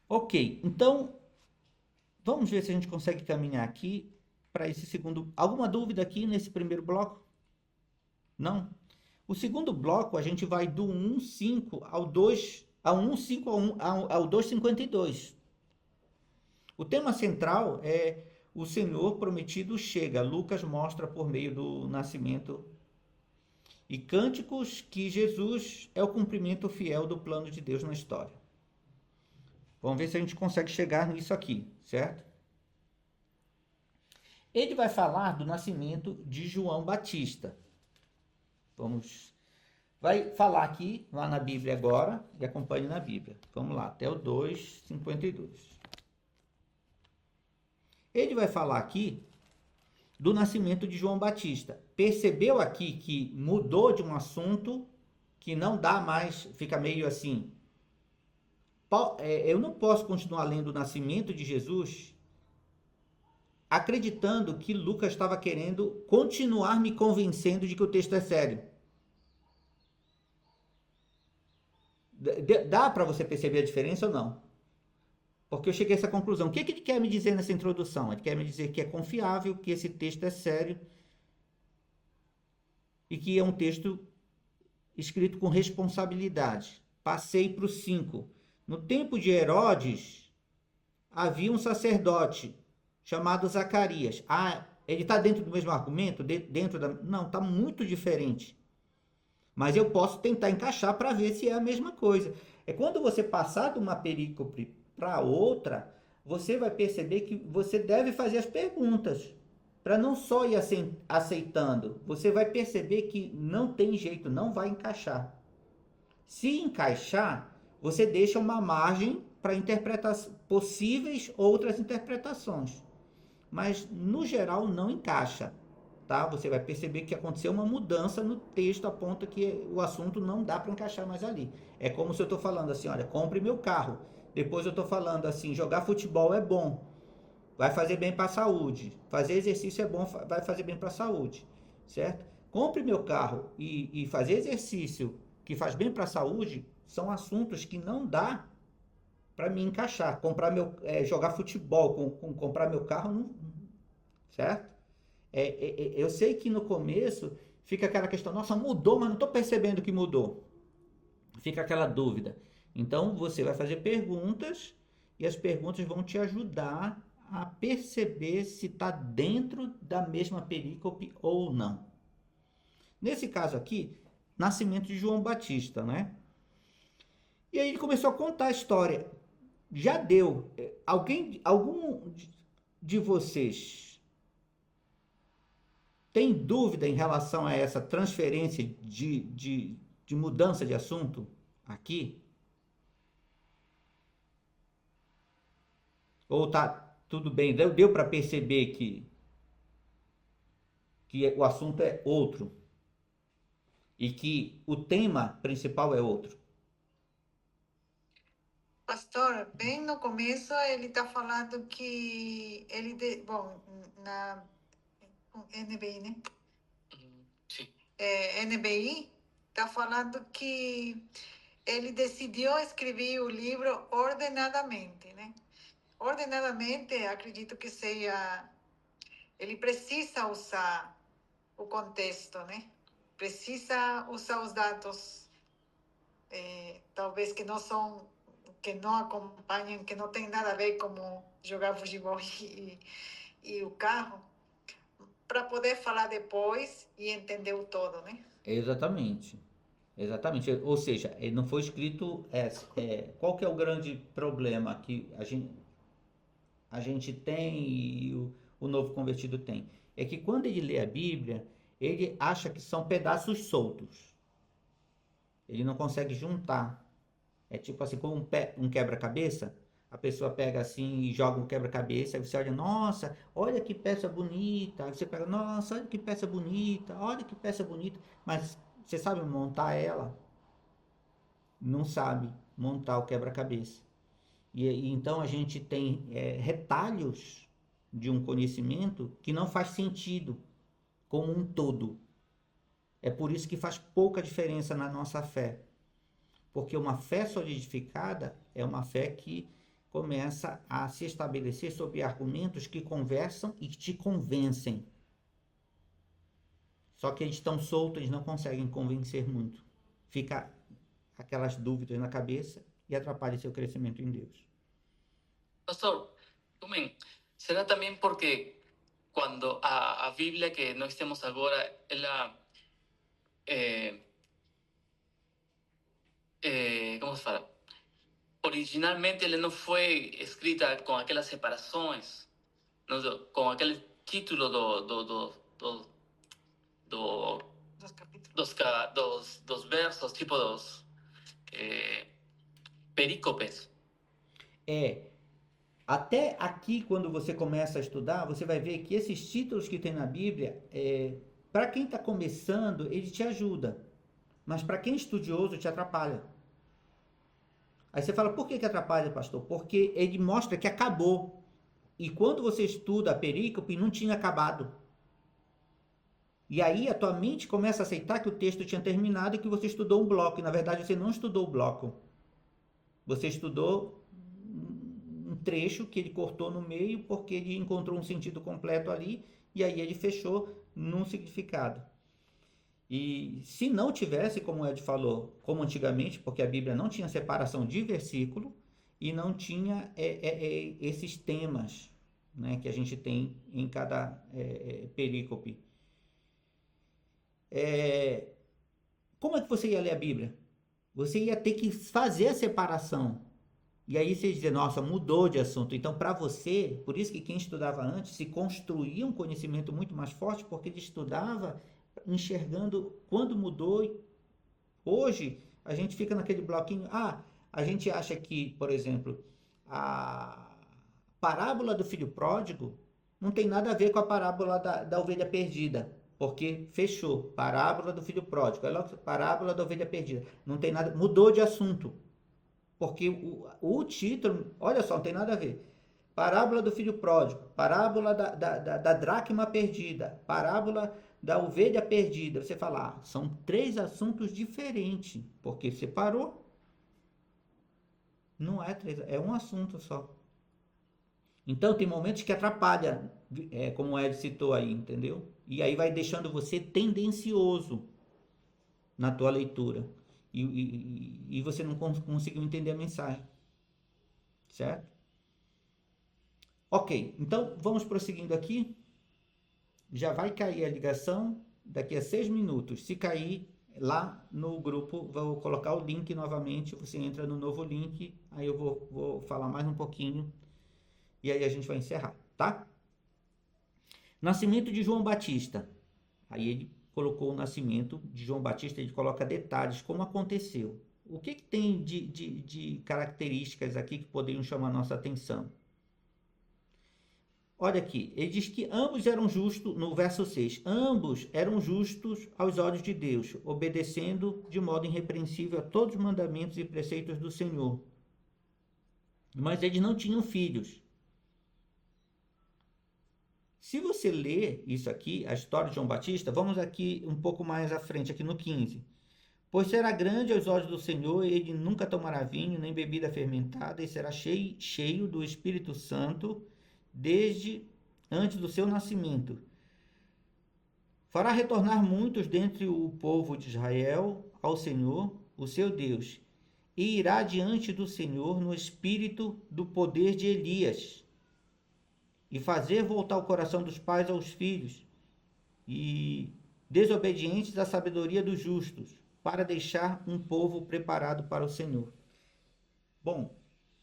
Ok, então vamos ver se a gente consegue caminhar aqui para esse segundo. Alguma dúvida aqui nesse primeiro bloco? Não? O segundo bloco a gente vai do 1.5 ao 2.52. O tema central é o Senhor prometido chega. Lucas mostra por meio do nascimento e cânticos que Jesus é o cumprimento fiel do plano de Deus na história. Vamos ver se a gente consegue chegar nisso aqui, certo? Ele vai falar do nascimento de João Batista. Vai falar aqui, lá na Bíblia agora, e acompanhe na Bíblia. Vamos lá, até o 2:52. Ele vai falar aqui do nascimento de João Batista. Percebeu aqui que mudou de um assunto que não dá mais, fica meio assim. Eu não posso continuar lendo o nascimento de Jesus acreditando que Lucas estava querendo continuar me convencendo de que o texto é sério. Dá para você perceber a diferença ou não? Porque eu cheguei a essa conclusão. O que ele quer me dizer nessa introdução? Ele quer me dizer que é confiável, que esse texto é sério e que é um texto escrito com responsabilidade. Passei para o 5. No tempo de Herodes, havia um sacerdote chamado Zacarias. Ele está dentro do mesmo argumento? Dentro da... Não, está muito diferente. Mas eu posso tentar encaixar para ver se é a mesma coisa. É quando você passar de uma perícope para outra, você vai perceber que você deve fazer as perguntas. Para não só ir aceitando. Você vai perceber que não tem jeito, não vai encaixar. Se encaixar, você deixa uma margem para possíveis outras interpretações. Mas, no geral, não encaixa. Tá? Você vai perceber que aconteceu uma mudança no texto a ponto que o assunto não dá para encaixar mais ali. É como se eu estou falando assim, olha, compre meu carro. Depois eu estou falando assim, jogar futebol é bom, vai fazer bem para a saúde. Fazer exercício é bom, vai fazer bem para a saúde. Certo? Compre meu carro e fazer exercício que faz bem para a saúde são assuntos que não dá para me encaixar. Jogar futebol com comprar meu carro, não, certo? Eu sei que no começo fica aquela questão, nossa, mudou, mas não estou percebendo que mudou. Fica aquela dúvida. Então você vai fazer perguntas e as perguntas vão te ajudar a perceber se está dentro da mesma perícope ou não. Nesse caso aqui, nascimento de João Batista, né? E aí ele começou a contar a história. Já deu. Algum de vocês tem dúvida em relação a essa transferência de mudança de assunto aqui? Ou tá tudo bem? Deu para perceber que o assunto é outro e que o tema principal é outro? Pastor, bem no começo ele está falando que na NBI, né? Sim. NBI está falando que ele decidiu escrever o livro ordenadamente, né? Ordenadamente, acredito que seja, ele precisa usar o contexto, né? Precisa usar os dados, talvez que não acompanham, que não tem nada a ver com jogar futebol e o carro, para poder falar depois e entender o todo, né? Exatamente. Ou seja, ele não foi escrito. Qual que é o grande problema que a gente tem e o novo convertido tem? É que quando ele lê a Bíblia, ele acha que são pedaços soltos. Ele não consegue juntar. É tipo assim, como um quebra-cabeça. A pessoa pega assim e joga um quebra-cabeça, aí você olha, nossa, olha que peça bonita. Aí você pega, nossa, olha que peça bonita, olha que peça bonita. Mas você sabe montar ela? Não sabe montar o quebra-cabeça. E então a gente tem retalhos de um conhecimento que não faz sentido como um todo. É por isso que faz pouca diferença na nossa fé. Porque uma fé solidificada é uma fé que começa a se estabelecer sobre argumentos que conversam e que te convencem. Só que eles estão soltos, eles não conseguem convencer muito. Fica aquelas dúvidas na cabeça e atrapalha seu crescimento em Deus. Pastor, será também porque quando a Bíblia que nós temos agora, ela como se fala? Originalmente ela não foi escrita com aquelas separações, com aquele título dos versos, tipo dos perícopes. Até aqui, quando você começa a estudar, você vai ver que esses títulos que tem na Bíblia, para quem está começando, ele te ajuda. Mas para quem é estudioso, te atrapalha. Aí você fala, por que atrapalha, pastor? Porque ele mostra que acabou. E quando você estuda a perícope, não tinha acabado. E aí a tua mente começa a aceitar que o texto tinha terminado e que você estudou um bloco. E na verdade você não estudou o bloco. Você estudou um trecho que ele cortou no meio porque ele encontrou um sentido completo ali e aí ele fechou num significado. E se não tivesse, como o Ed falou, como antigamente, porque a Bíblia não tinha separação de versículo e não tinha esses temas né, que a gente tem em cada perícope. Como é que você ia ler a Bíblia? Você ia ter que fazer a separação. E aí você dizer, nossa, mudou de assunto. Então, para você, por isso que quem estudava antes se construía um conhecimento muito mais forte, porque ele estudava enxergando quando mudou. Hoje, a gente fica naquele bloquinho. A gente acha que, por exemplo, a parábola do filho pródigo não tem nada a ver com a parábola da ovelha perdida, porque fechou. Parábola do filho pródigo, aí logo parábola da ovelha perdida. Não tem nada, mudou de assunto. Porque o título, olha só, não tem nada a ver. Parábola do filho pródigo, parábola da dracma perdida, parábola da ovelha perdida. Você fala, são 3 assuntos diferentes, porque separou. Não é 3, é um assunto só. Então, tem momentos que atrapalha, como o Ed citou aí, entendeu? E aí vai deixando você tendencioso na tua leitura. E você não conseguiu entender a mensagem. Certo? Ok, então vamos prosseguindo aqui. Já vai cair a ligação daqui a 6 minutos. Se cair lá no grupo, vou colocar o link novamente. Você entra no novo link. Aí eu vou falar mais um pouquinho. E aí a gente vai encerrar, tá? Nascimento de João Batista. Aí ele colocou o nascimento de João Batista, ele coloca detalhes, como aconteceu. O que tem de características aqui que poderiam chamar a nossa atenção? Olha aqui, ele diz que ambos eram justos, no verso 6, ambos eram justos aos olhos de Deus, obedecendo de modo irrepreensível a todos os mandamentos e preceitos do Senhor. Mas eles não tinham filhos. Se você ler isso aqui, a história de João Batista, vamos aqui um pouco mais à frente, aqui no 15. Pois será grande aos olhos do Senhor, e ele nunca tomará vinho, nem bebida fermentada, e será cheio do Espírito Santo, desde antes do seu nascimento. Fará retornar muitos dentre o povo de Israel ao Senhor, o seu Deus, e irá diante do Senhor no espírito do poder de Elias, e fazer voltar o coração dos pais aos filhos, e desobedientes à sabedoria dos justos, para deixar um povo preparado para o Senhor. Bom,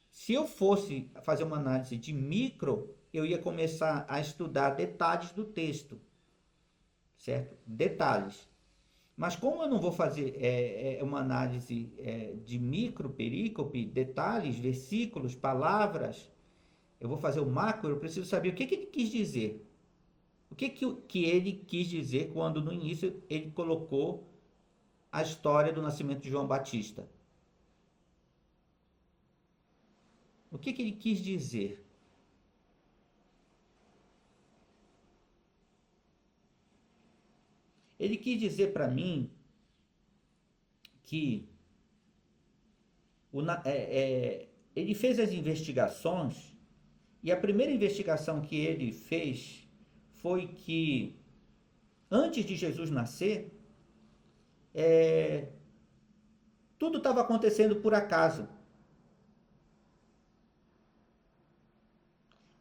se eu fosse fazer uma análise de micro, eu ia começar a estudar detalhes do texto, certo? Detalhes. Mas como eu não vou fazer uma análise de micro, perícope, detalhes, versículos, palavras, eu vou fazer o macro, eu preciso saber o que ele quis dizer. O que ele quis dizer quando no início ele colocou a história do nascimento de João Batista. O que ele quis dizer? Ele quis dizer para mim que ele fez as investigações, e a primeira investigação que ele fez foi que antes de Jesus nascer, tudo estava acontecendo por acaso.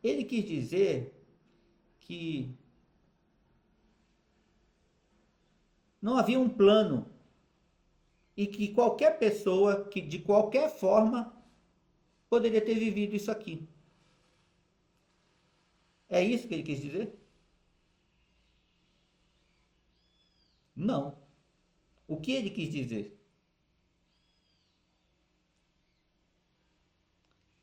Ele quis dizer que não havia um plano e que qualquer pessoa, que de qualquer forma, poderia ter vivido isso aqui. É isso que ele quis dizer? Não. O que ele quis dizer?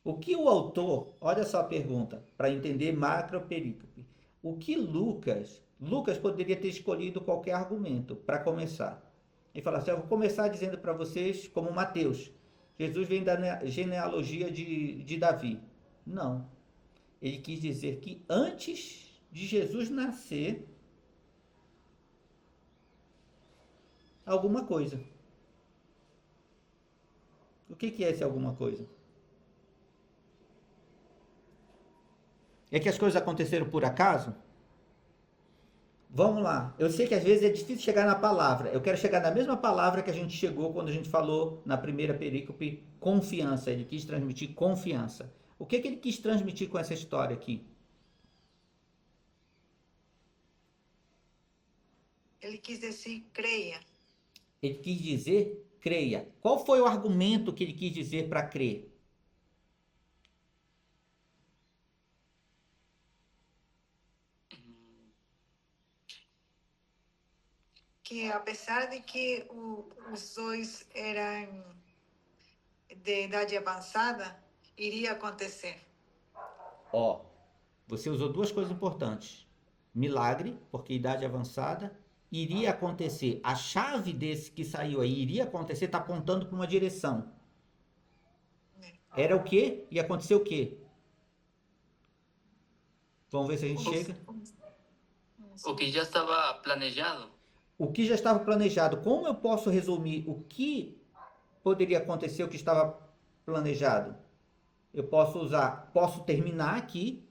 O que o autor, olha só a pergunta, para entender macro perícope. O que Lucas poderia ter escolhido qualquer argumento para começar. Ele fala assim, eu vou começar dizendo para vocês, como Mateus, Jesus vem da genealogia de Davi. Não. Ele quis dizer que antes de Jesus nascer, alguma coisa. O que é esse alguma coisa? É que as coisas aconteceram por acaso? Vamos lá. Eu sei que às vezes é difícil chegar na palavra. Eu quero chegar na mesma palavra que a gente chegou quando a gente falou na primeira perícope, confiança. Ele quis transmitir confiança. O que ele quis transmitir com essa história aqui? Ele quis dizer creia. Ele quis dizer creia. Qual foi o argumento que ele quis dizer para crer? Que apesar de que os dois eram de idade avançada, iria acontecer. Ó, você usou duas coisas importantes. Milagre, porque idade avançada, iria acontecer. A chave desse que saiu aí, iria acontecer, está apontando para uma direção. Era o quê? Ia acontecer o quê? Vamos ver se a gente chega. O que já estava planejado. O que já estava planejado. Como eu posso resumir o que poderia acontecer, o que estava planejado? Eu posso terminar aqui,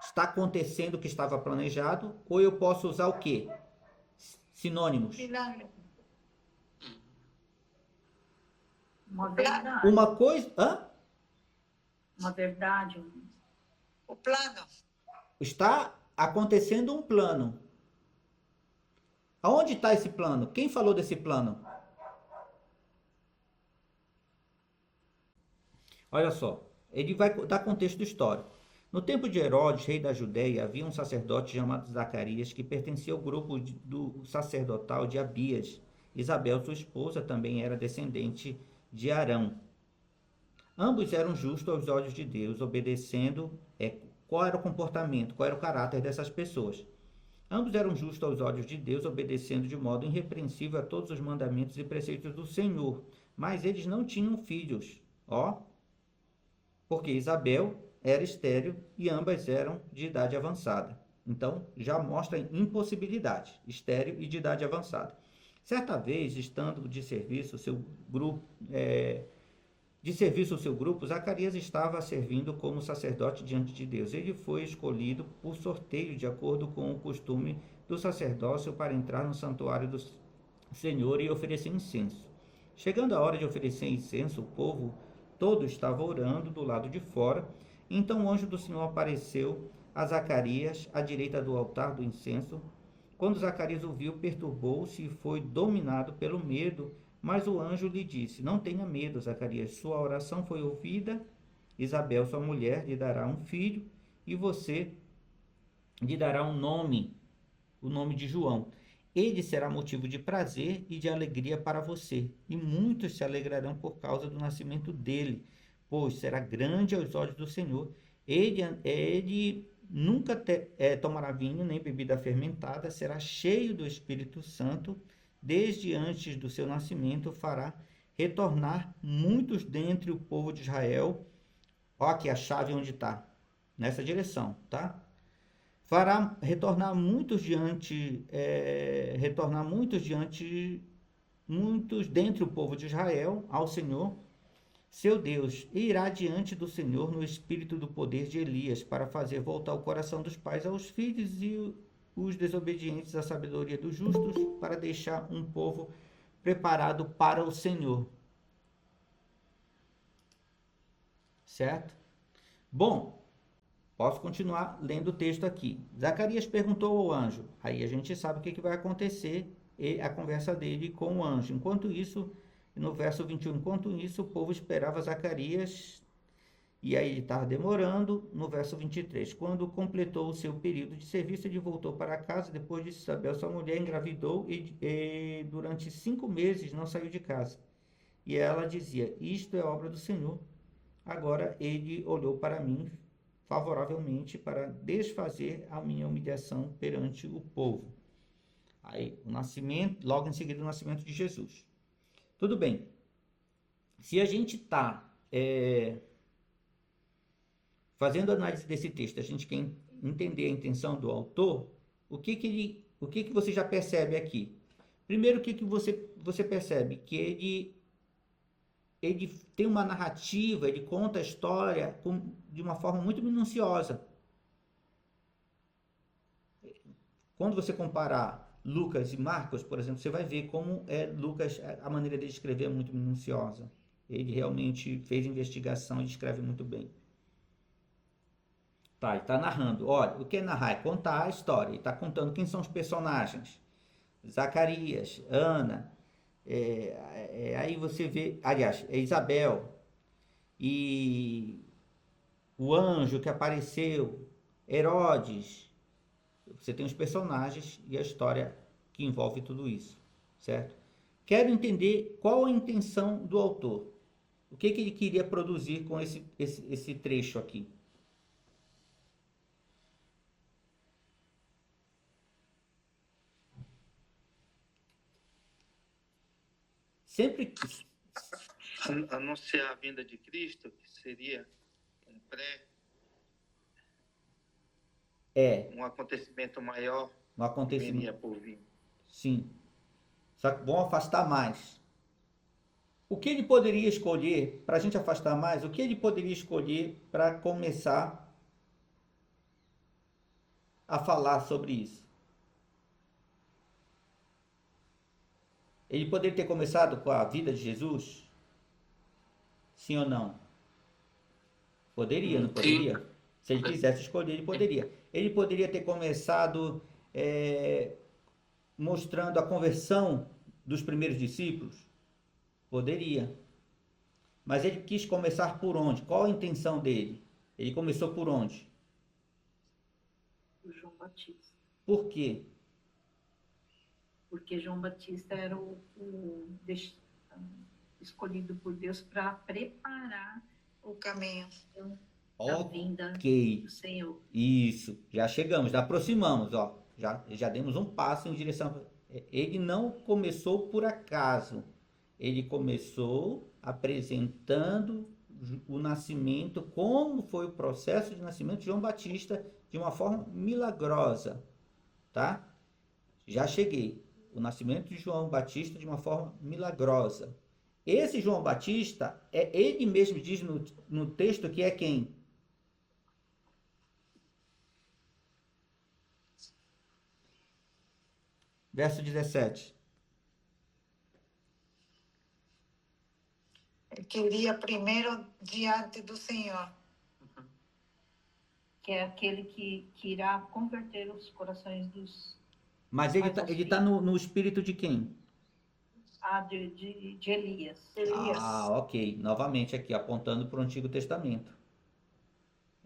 está acontecendo o que estava planejado, ou eu posso usar o quê? Sinônimos. Milagre. Uma verdade. Uma coisa... Hã? Uma verdade. O plano. Está acontecendo um plano. Aonde está esse plano? Quem falou desse plano? Olha só, ele vai dar contexto histórico. No tempo de Herodes, rei da Judéia, havia um sacerdote chamado Zacarias que pertencia ao grupo do sacerdotal de Abias. Isabel, sua esposa, também era descendente de Arão. Ambos eram justos aos olhos de Deus, obedecendo. Qual era o comportamento, qual era o caráter dessas pessoas? Ambos eram justos aos olhos de Deus, obedecendo de modo irrepreensível a todos os mandamentos e preceitos do Senhor. Mas eles não tinham filhos, porque Isabel era estéril e ambas eram de idade avançada. Então, já mostra impossibilidade, estéril e de idade avançada. Certa vez, estando de serviço o seu grupo, Zacarias estava servindo como sacerdote diante de Deus. Ele foi escolhido por sorteio, de acordo com o costume do sacerdócio, para entrar no santuário do Senhor e oferecer incenso. Chegando a hora de oferecer incenso, o povo todo estava orando do lado de fora. Então o anjo do Senhor apareceu a Zacarias à direita do altar do incenso. Quando Zacarias o viu, perturbou-se e foi dominado pelo medo. Mas o anjo lhe disse: Não tenha medo, Zacarias, sua oração foi ouvida. Isabel, sua mulher, lhe dará um filho, e você lhe dará um nome, o nome de João. Ele será motivo de prazer e de alegria para você, e muitos se alegrarão por causa do nascimento dele, pois será grande aos olhos do Senhor. Ele nunca tomará vinho nem bebida fermentada, será cheio do Espírito Santo. Desde antes do seu nascimento, fará retornar muitos dentre o povo de Israel. Ó, aqui a chave onde está, nessa direção, tá? Fará retornar muitos dentre o povo de Israel ao Senhor, seu Deus, e irá diante do Senhor no espírito do poder de Elias, para fazer voltar o coração dos pais aos filhos e os desobedientes à sabedoria dos justos, para deixar um povo preparado para o Senhor. Certo? Bom, posso continuar lendo o texto aqui. Zacarias perguntou ao anjo. Aí a gente sabe o que vai acontecer, a conversa dele com o anjo. Enquanto isso, no verso 21, enquanto isso, o povo esperava Zacarias. E aí ele estava demorando. No verso 23, quando completou o seu período de serviço, ele voltou para casa. Depois disso, Isabel, sua mulher, engravidou e durante 5 meses não saiu de casa. E ela dizia: Isto é obra do Senhor. Agora ele olhou para mim favoravelmente para desfazer a minha humilhação perante o povo. Aí o nascimento, logo em seguida o nascimento de Jesus. Tudo bem. Se a gente está fazendo análise desse texto, a gente quer entender a intenção do autor, o que você já percebe aqui? Primeiro, o que você percebe? Que ele tem uma narrativa, ele conta a história de uma forma muito minuciosa. Quando você comparar Lucas e Marcos, por exemplo, você vai ver como Lucas, a maneira de escrever é muito minuciosa. Ele realmente fez investigação e escreve muito bem. Tá, ele está narrando. Olha, o que é narrar? É contar a história. Ele está contando quem são os personagens. Zacarias, Ana, aí você vê, aliás, Isabel, e o anjo que apareceu, Herodes. Você tem os personagens e a história que envolve tudo isso, certo? Quero entender qual a intenção do autor. O que ele queria produzir com esse trecho aqui. Sempre que Anunciar a vinda de Cristo, que seria um um acontecimento maior um que acontecimento, viria por vir. sim. Só que vão afastar mais. O que ele poderia escolher, para a gente afastar mais, o que ele poderia escolher para começar a falar sobre isso? Ele poderia ter começado com a vida de Jesus? Sim ou não? Poderia, não poderia? Se ele quisesse escolher, ele poderia. Ele poderia ter começado mostrando a conversão dos primeiros discípulos? Poderia. Mas ele quis começar por onde? Qual a intenção dele? Ele começou por onde? O João Batista. Por quê? Porque João Batista era escolhido por Deus para preparar o caminho a vinda Ok. do Senhor. Isso. Já chegamos, já aproximamos, ó. Já demos um passo em direção. Ele não começou por acaso. Ele começou apresentando o nascimento, como foi o processo de nascimento de João Batista, de uma forma milagrosa, tá? Já cheguei. O nascimento de João Batista de uma forma milagrosa. Esse João Batista, ele mesmo diz no texto que é quem? Verso 17. Ele queria primeiro diante do Senhor. Que é aquele que irá converter os corações dos... Mas ele tá no espírito de quem? De Elias. Ah, ok. Novamente aqui, apontando para o Antigo Testamento.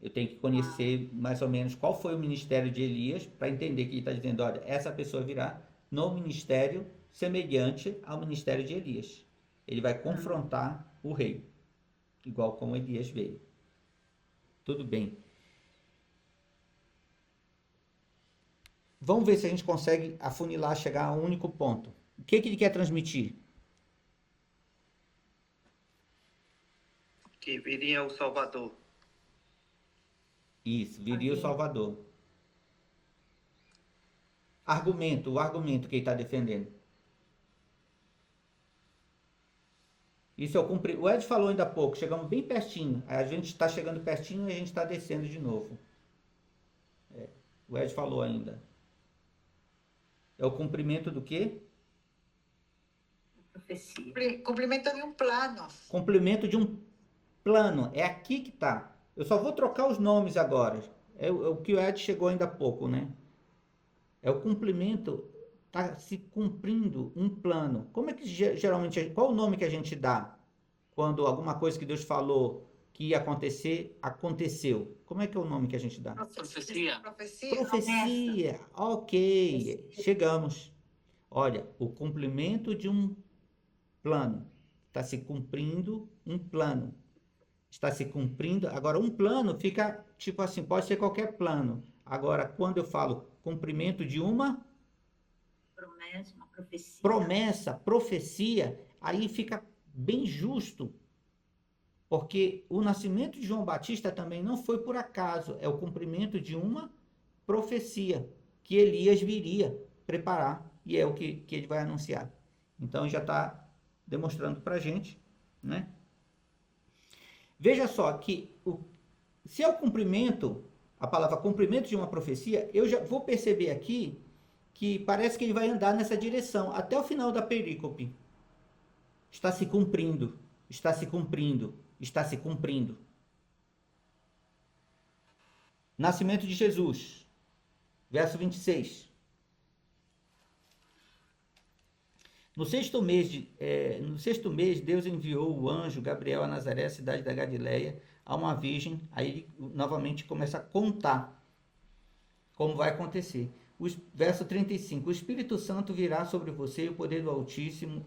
Eu tenho que conhecer mais ou menos qual foi o ministério de Elias para entender que ele está dizendo, olha, essa pessoa virá no ministério semelhante ao ministério de Elias. Ele vai confrontar o rei, igual como Elias veio. Tudo bem. Vamos ver se a gente consegue afunilar, chegar a um único ponto. O que ele quer transmitir? Que viria o Salvador. Isso, viria o Salvador. O argumento que ele está defendendo. Isso é o cumprimento. O Ed falou ainda há pouco, chegamos bem pertinho. A gente está chegando pertinho e a gente está descendo de novo. O Ed falou ainda. É o cumprimento do quê? Profecia. Cumprimento de um plano. Cumprimento de um plano. É aqui que está. Eu só vou trocar os nomes agora. É o que o Ed chegou ainda há pouco, né? É o cumprimento, está se cumprindo um plano. Como é que geralmente, qual o nome que a gente dá quando alguma coisa que Deus falou que ia acontecer, aconteceu? Como é que é o nome que a gente dá? Profecia. Profecia. Ok, chegamos. Olha, o cumprimento de um plano. Está se cumprindo um plano. Está se cumprindo. Agora, um plano fica tipo assim, pode ser qualquer plano. Agora, quando eu falo cumprimento de uma promessa, profecia, aí fica bem justo. Porque o nascimento de João Batista também não foi por acaso. É o cumprimento de uma profecia que Elias viria preparar. E é o que ele vai anunciar. Então, já está demonstrando para a gente, né? Veja só que se é o cumprimento, a palavra cumprimento de uma profecia, eu já vou perceber aqui que parece que ele vai andar nessa direção até o final da perícope. Está se cumprindo, está se cumprindo, está se cumprindo. Nascimento de Jesus, verso 26. No sexto mês, Deus enviou o anjo Gabriel a Nazaré, cidade da Galileia, a uma virgem. Aí ele novamente começa a contar como vai acontecer. Verso 35, o Espírito Santo virá sobre você e o poder do Altíssimo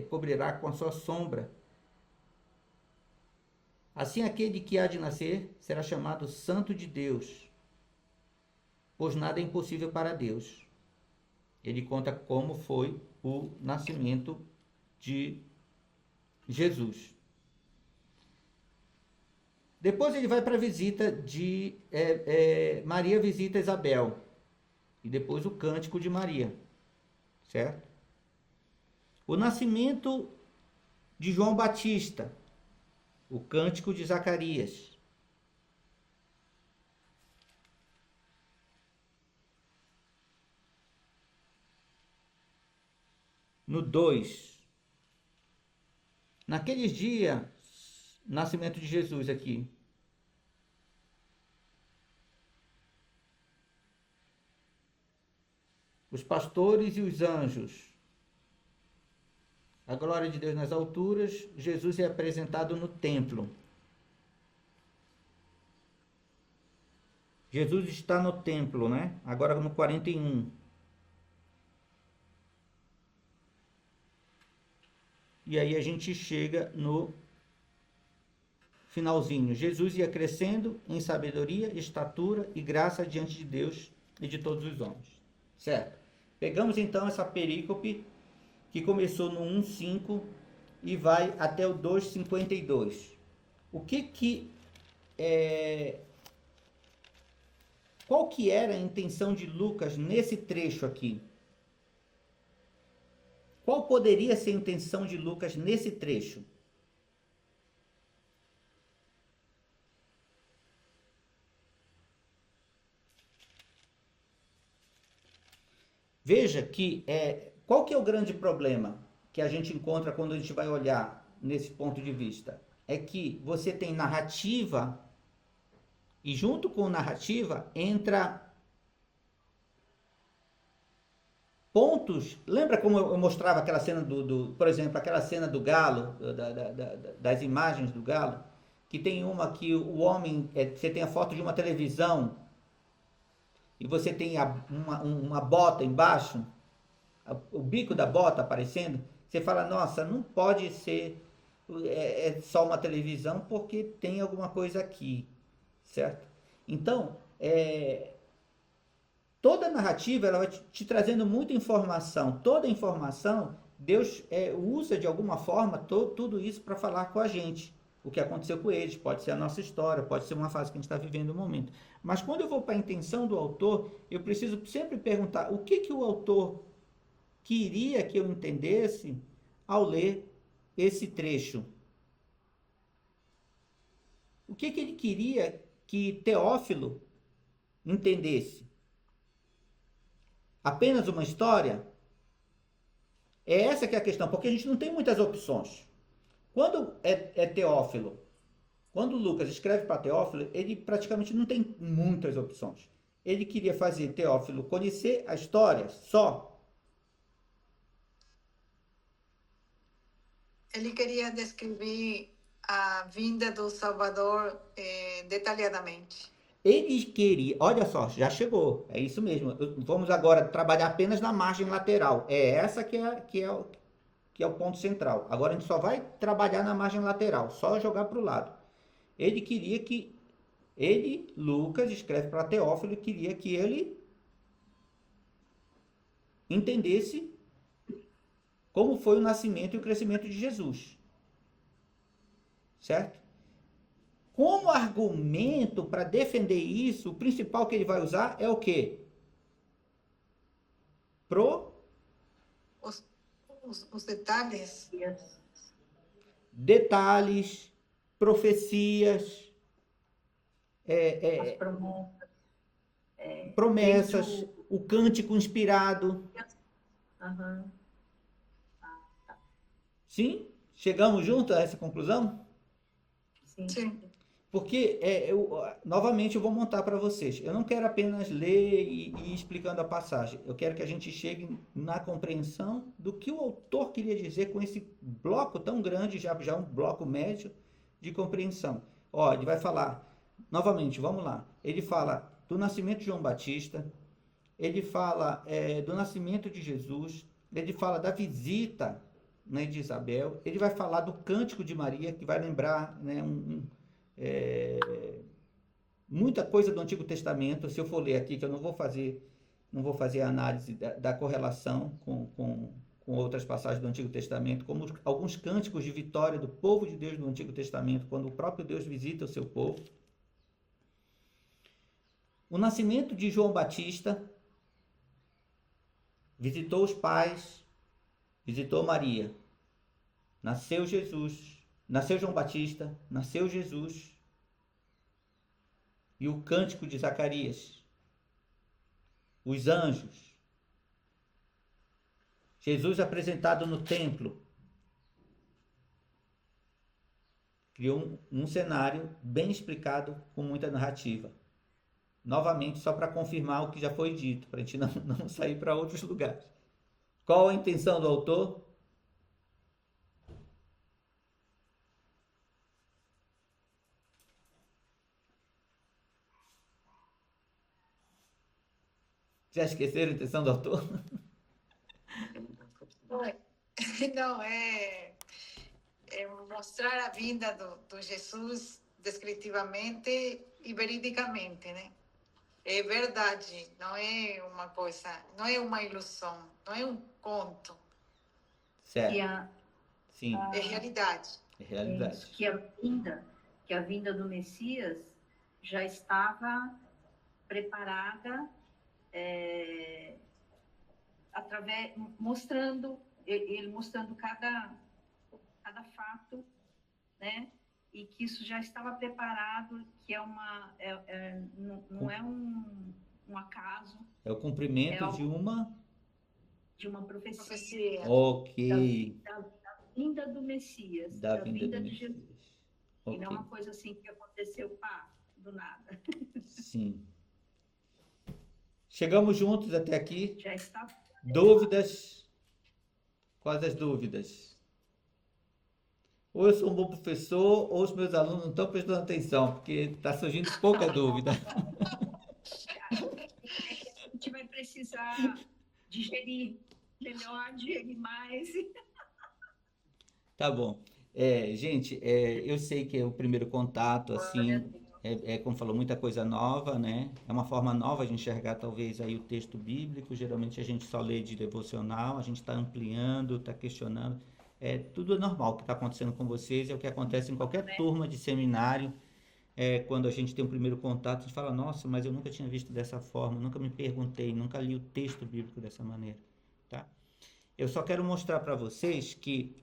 cobrirá com a sua sombra. Assim aquele que há de nascer será chamado Santo de Deus, pois nada é impossível para Deus. Ele conta como foi o nascimento de Jesus. Depois ele vai para a visita de Maria visita Isabel. E depois o cântico de Maria. Certo? O nascimento de João Batista. O cântico de Zacarias. No 2. Naqueles dias, nascimento de Jesus aqui. Os pastores e os anjos. A glória de Deus nas alturas. Jesus é apresentado no templo. Jesus está no templo, né? Agora no 41. E aí a gente chega no finalzinho. Jesus ia crescendo em sabedoria, estatura e graça diante de Deus e de todos os homens. Certo? Pegamos então essa perícope que começou no 1:5 e vai até o 2:52. Qual que era a intenção de Lucas nesse trecho aqui? Qual poderia ser a intenção de Lucas nesse trecho? Veja que qual que é o grande problema que a gente encontra quando a gente vai olhar nesse ponto de vista? É que você tem narrativa e junto com narrativa entra pontos. Lembra como eu mostrava aquela cena por exemplo, aquela cena do galo, das imagens do galo? Que tem uma que o homem, você tem a foto de uma televisão e você tem uma bota embaixo, o bico da bota aparecendo, você fala, nossa, não pode ser só uma televisão porque tem alguma coisa aqui, certo? Então, toda a narrativa ela vai te trazendo muita informação, toda a informação, Deus usa de alguma forma tudo isso para falar com a gente. O que aconteceu com eles, pode ser a nossa história, pode ser uma fase que a gente está vivendo no momento. Mas quando eu vou para a intenção do autor, eu preciso sempre perguntar o que o autor queria que eu entendesse ao ler esse trecho. O que ele queria que Teófilo entendesse? Apenas uma história? É essa que é a questão, porque a gente não tem muitas opções. Quando Teófilo, quando Lucas escreve para Teófilo, ele praticamente não tem muitas opções. Ele queria fazer Teófilo conhecer a história só. Ele queria descrever a vinda do Salvador detalhadamente. Ele queria, olha só, já chegou, é isso mesmo. Vamos agora trabalhar apenas na margem lateral. É essa que é o ponto central. Agora a gente só vai trabalhar na margem lateral, só jogar para o lado. Ele queria que Lucas, escreve para Teófilo, e queria que ele entendesse como foi o nascimento e o crescimento de Jesus. Certo? Como argumento para defender isso, o principal que ele vai usar é o quê? Os detalhes. Detalhes, profecias, As promessas, o cântico inspirado. Uhum. Sim? Chegamos juntos a essa conclusão? Sim. Sim. Porque, novamente, eu vou montar para vocês. Eu não quero apenas ler e ir explicando a passagem. Eu quero que a gente chegue na compreensão do que o autor queria dizer com esse bloco tão grande, já um bloco médio de compreensão. Ó, ele vai falar, novamente, vamos lá. Ele fala do nascimento de João Batista, ele fala do nascimento de Jesus, ele fala da visita, né, de Isabel, ele vai falar do cântico de Maria, que vai lembrar, né, muita coisa do Antigo Testamento. Se eu for ler aqui, que eu não vou fazer a análise da correlação com outras passagens do Antigo Testamento, como alguns cânticos de vitória do povo de Deus do Antigo Testamento, quando o próprio Deus visita o seu povo. O nascimento de João Batista, visitou os pais, visitou Maria, nasceu Jesus, nasceu João Batista, nasceu Jesus, e o cântico de Zacarias, os anjos, Jesus apresentado no templo, criou um cenário bem explicado, com muita narrativa. Novamente, só para confirmar o que já foi dito, para a gente não sair para outros lugares. Qual a intenção do autor? Já esqueceram a intenção do autor? Não, é mostrar a vinda do Jesus descritivamente e veridicamente, né? É verdade, não é uma coisa, não é uma ilusão, não é um conto, Certo. Sim, é realidade. é realidade. Que a vinda do Messias já estava preparada, mostrando cada fato, né? E que isso já estava preparado, que não é um acaso. É o cumprimento de uma profecia. Ok. Da vinda do Messias, Da da vinda do de Jesus. Messias. Ok. E não é uma coisa assim que aconteceu, do nada. Sim. Chegamos juntos até aqui. Já está. Dúvidas? Quais as dúvidas? Ou eu sou um bom professor, ou os meus alunos não estão prestando atenção, porque está surgindo pouca dúvida. A gente vai precisar digerir melhor, digerir mais. Tá bom. Gente, eu sei que é o primeiro contato, assim, como falou, muita coisa nova, né? É uma forma nova de enxergar, talvez, aí o texto bíblico. Geralmente a gente só lê de devocional, a gente está ampliando, está questionando. Tudo é normal o que está acontecendo com vocês, é o que acontece em qualquer turma de seminário. Quando a gente tem um primeiro contato, a gente fala, nossa, mas eu nunca tinha visto dessa forma, nunca me perguntei, nunca li o texto bíblico dessa maneira, tá? Eu só quero mostrar para vocês que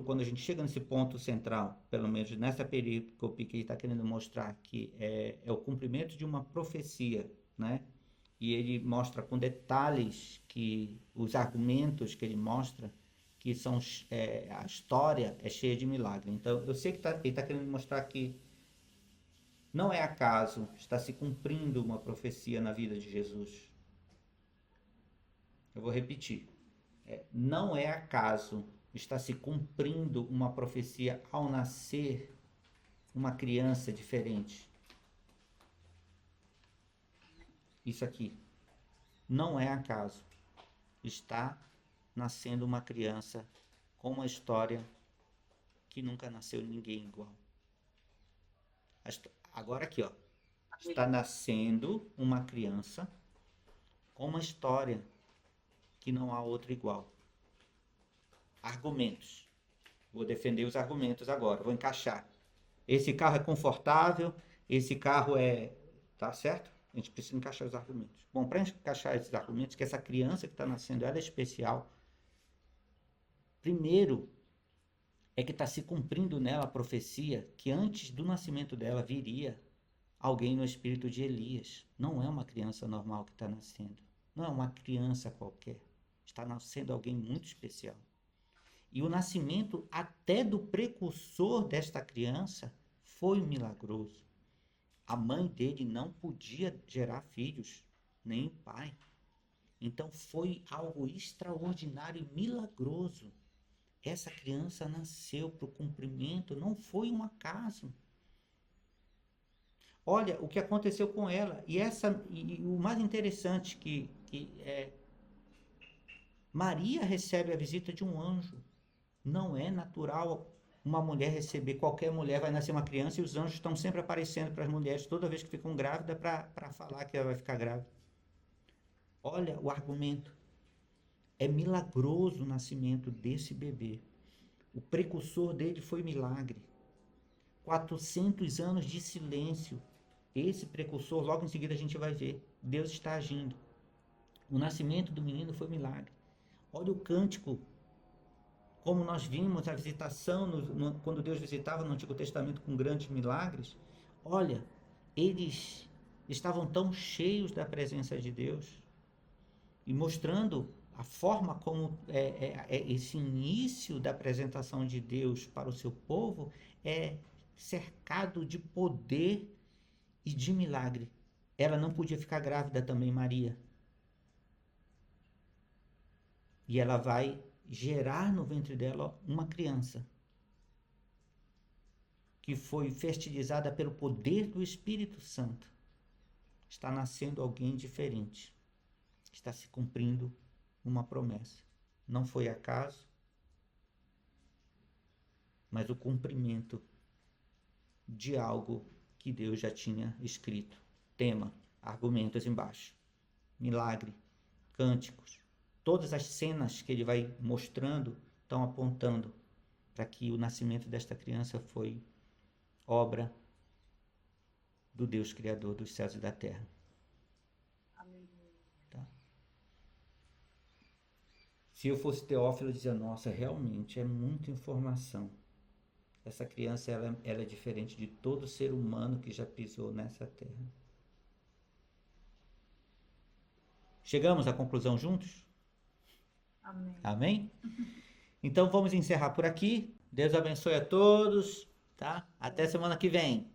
quando a gente chega nesse ponto central, pelo menos nessa perícope que ele está querendo mostrar, que é o cumprimento de uma profecia, né? E ele mostra com detalhes que os argumentos que ele mostra, que são a história é cheia de milagre. Então, eu sei que ele está querendo mostrar que não é acaso, está se cumprindo uma profecia na vida de Jesus. Eu vou repetir. Não é acaso, está se cumprindo uma profecia ao nascer uma criança diferente. Isso aqui. Não é acaso. Está nascendo uma criança com uma história que nunca nasceu ninguém igual. Agora aqui, ó. Está nascendo uma criança com uma história que não há outra igual. Argumentos. Vou defender os argumentos agora. Vou encaixar. Esse carro é confortável. Esse carro tá certo? A gente precisa encaixar os argumentos. Bom, para encaixar esses argumentos, que essa criança que está nascendo, ela é especial. Primeiro, é que está se cumprindo nela a profecia que antes do nascimento dela viria alguém no espírito de Elias. Não é uma criança normal que está nascendo. Não é uma criança qualquer. Está nascendo alguém muito especial. E o nascimento até do precursor desta criança foi milagroso. A mãe dele não podia gerar filhos, nem pai. Então foi algo extraordinário e milagroso. Essa criança nasceu para o cumprimento, não foi um acaso. Olha o que aconteceu com ela. E o mais interessante que Maria recebe a visita de um anjo. Não é natural uma mulher receber, qualquer mulher vai nascer uma criança e os anjos estão sempre aparecendo para as mulheres toda vez que ficam grávidas para falar que ela vai ficar grávida. Olha o argumento. É milagroso o nascimento desse bebê. O precursor dele foi milagre. 400 anos de silêncio. Esse precursor, logo em seguida a gente vai ver. Deus está agindo. O nascimento do menino foi milagre. Olha o cântico. Como nós vimos a visitação, quando Deus visitava no Antigo Testamento com grandes milagres. Olha, eles estavam tão cheios da presença de Deus. E mostrando a forma como esse início da apresentação de Deus para o seu povo é cercado de poder e de milagre. Ela não podia ficar grávida também, Maria. E ela vai gerar no ventre dela uma criança que foi fertilizada pelo poder do Espírito Santo. Está nascendo alguém diferente. Está se cumprindo uma promessa. Não foi acaso, mas o cumprimento de algo que Deus já tinha escrito. Tema, argumentos embaixo. Milagre, cânticos. Todas as cenas que ele vai mostrando estão apontando para que o nascimento desta criança foi obra do Deus Criador dos céus e da terra. Se eu fosse Teófilo, eu dizia, nossa, realmente é muita informação. Essa criança, ela é diferente de todo ser humano que já pisou nessa terra. Chegamos à conclusão juntos? Amém. Amém? Então vamos encerrar por aqui. Deus abençoe a todos, tá? Até semana que vem.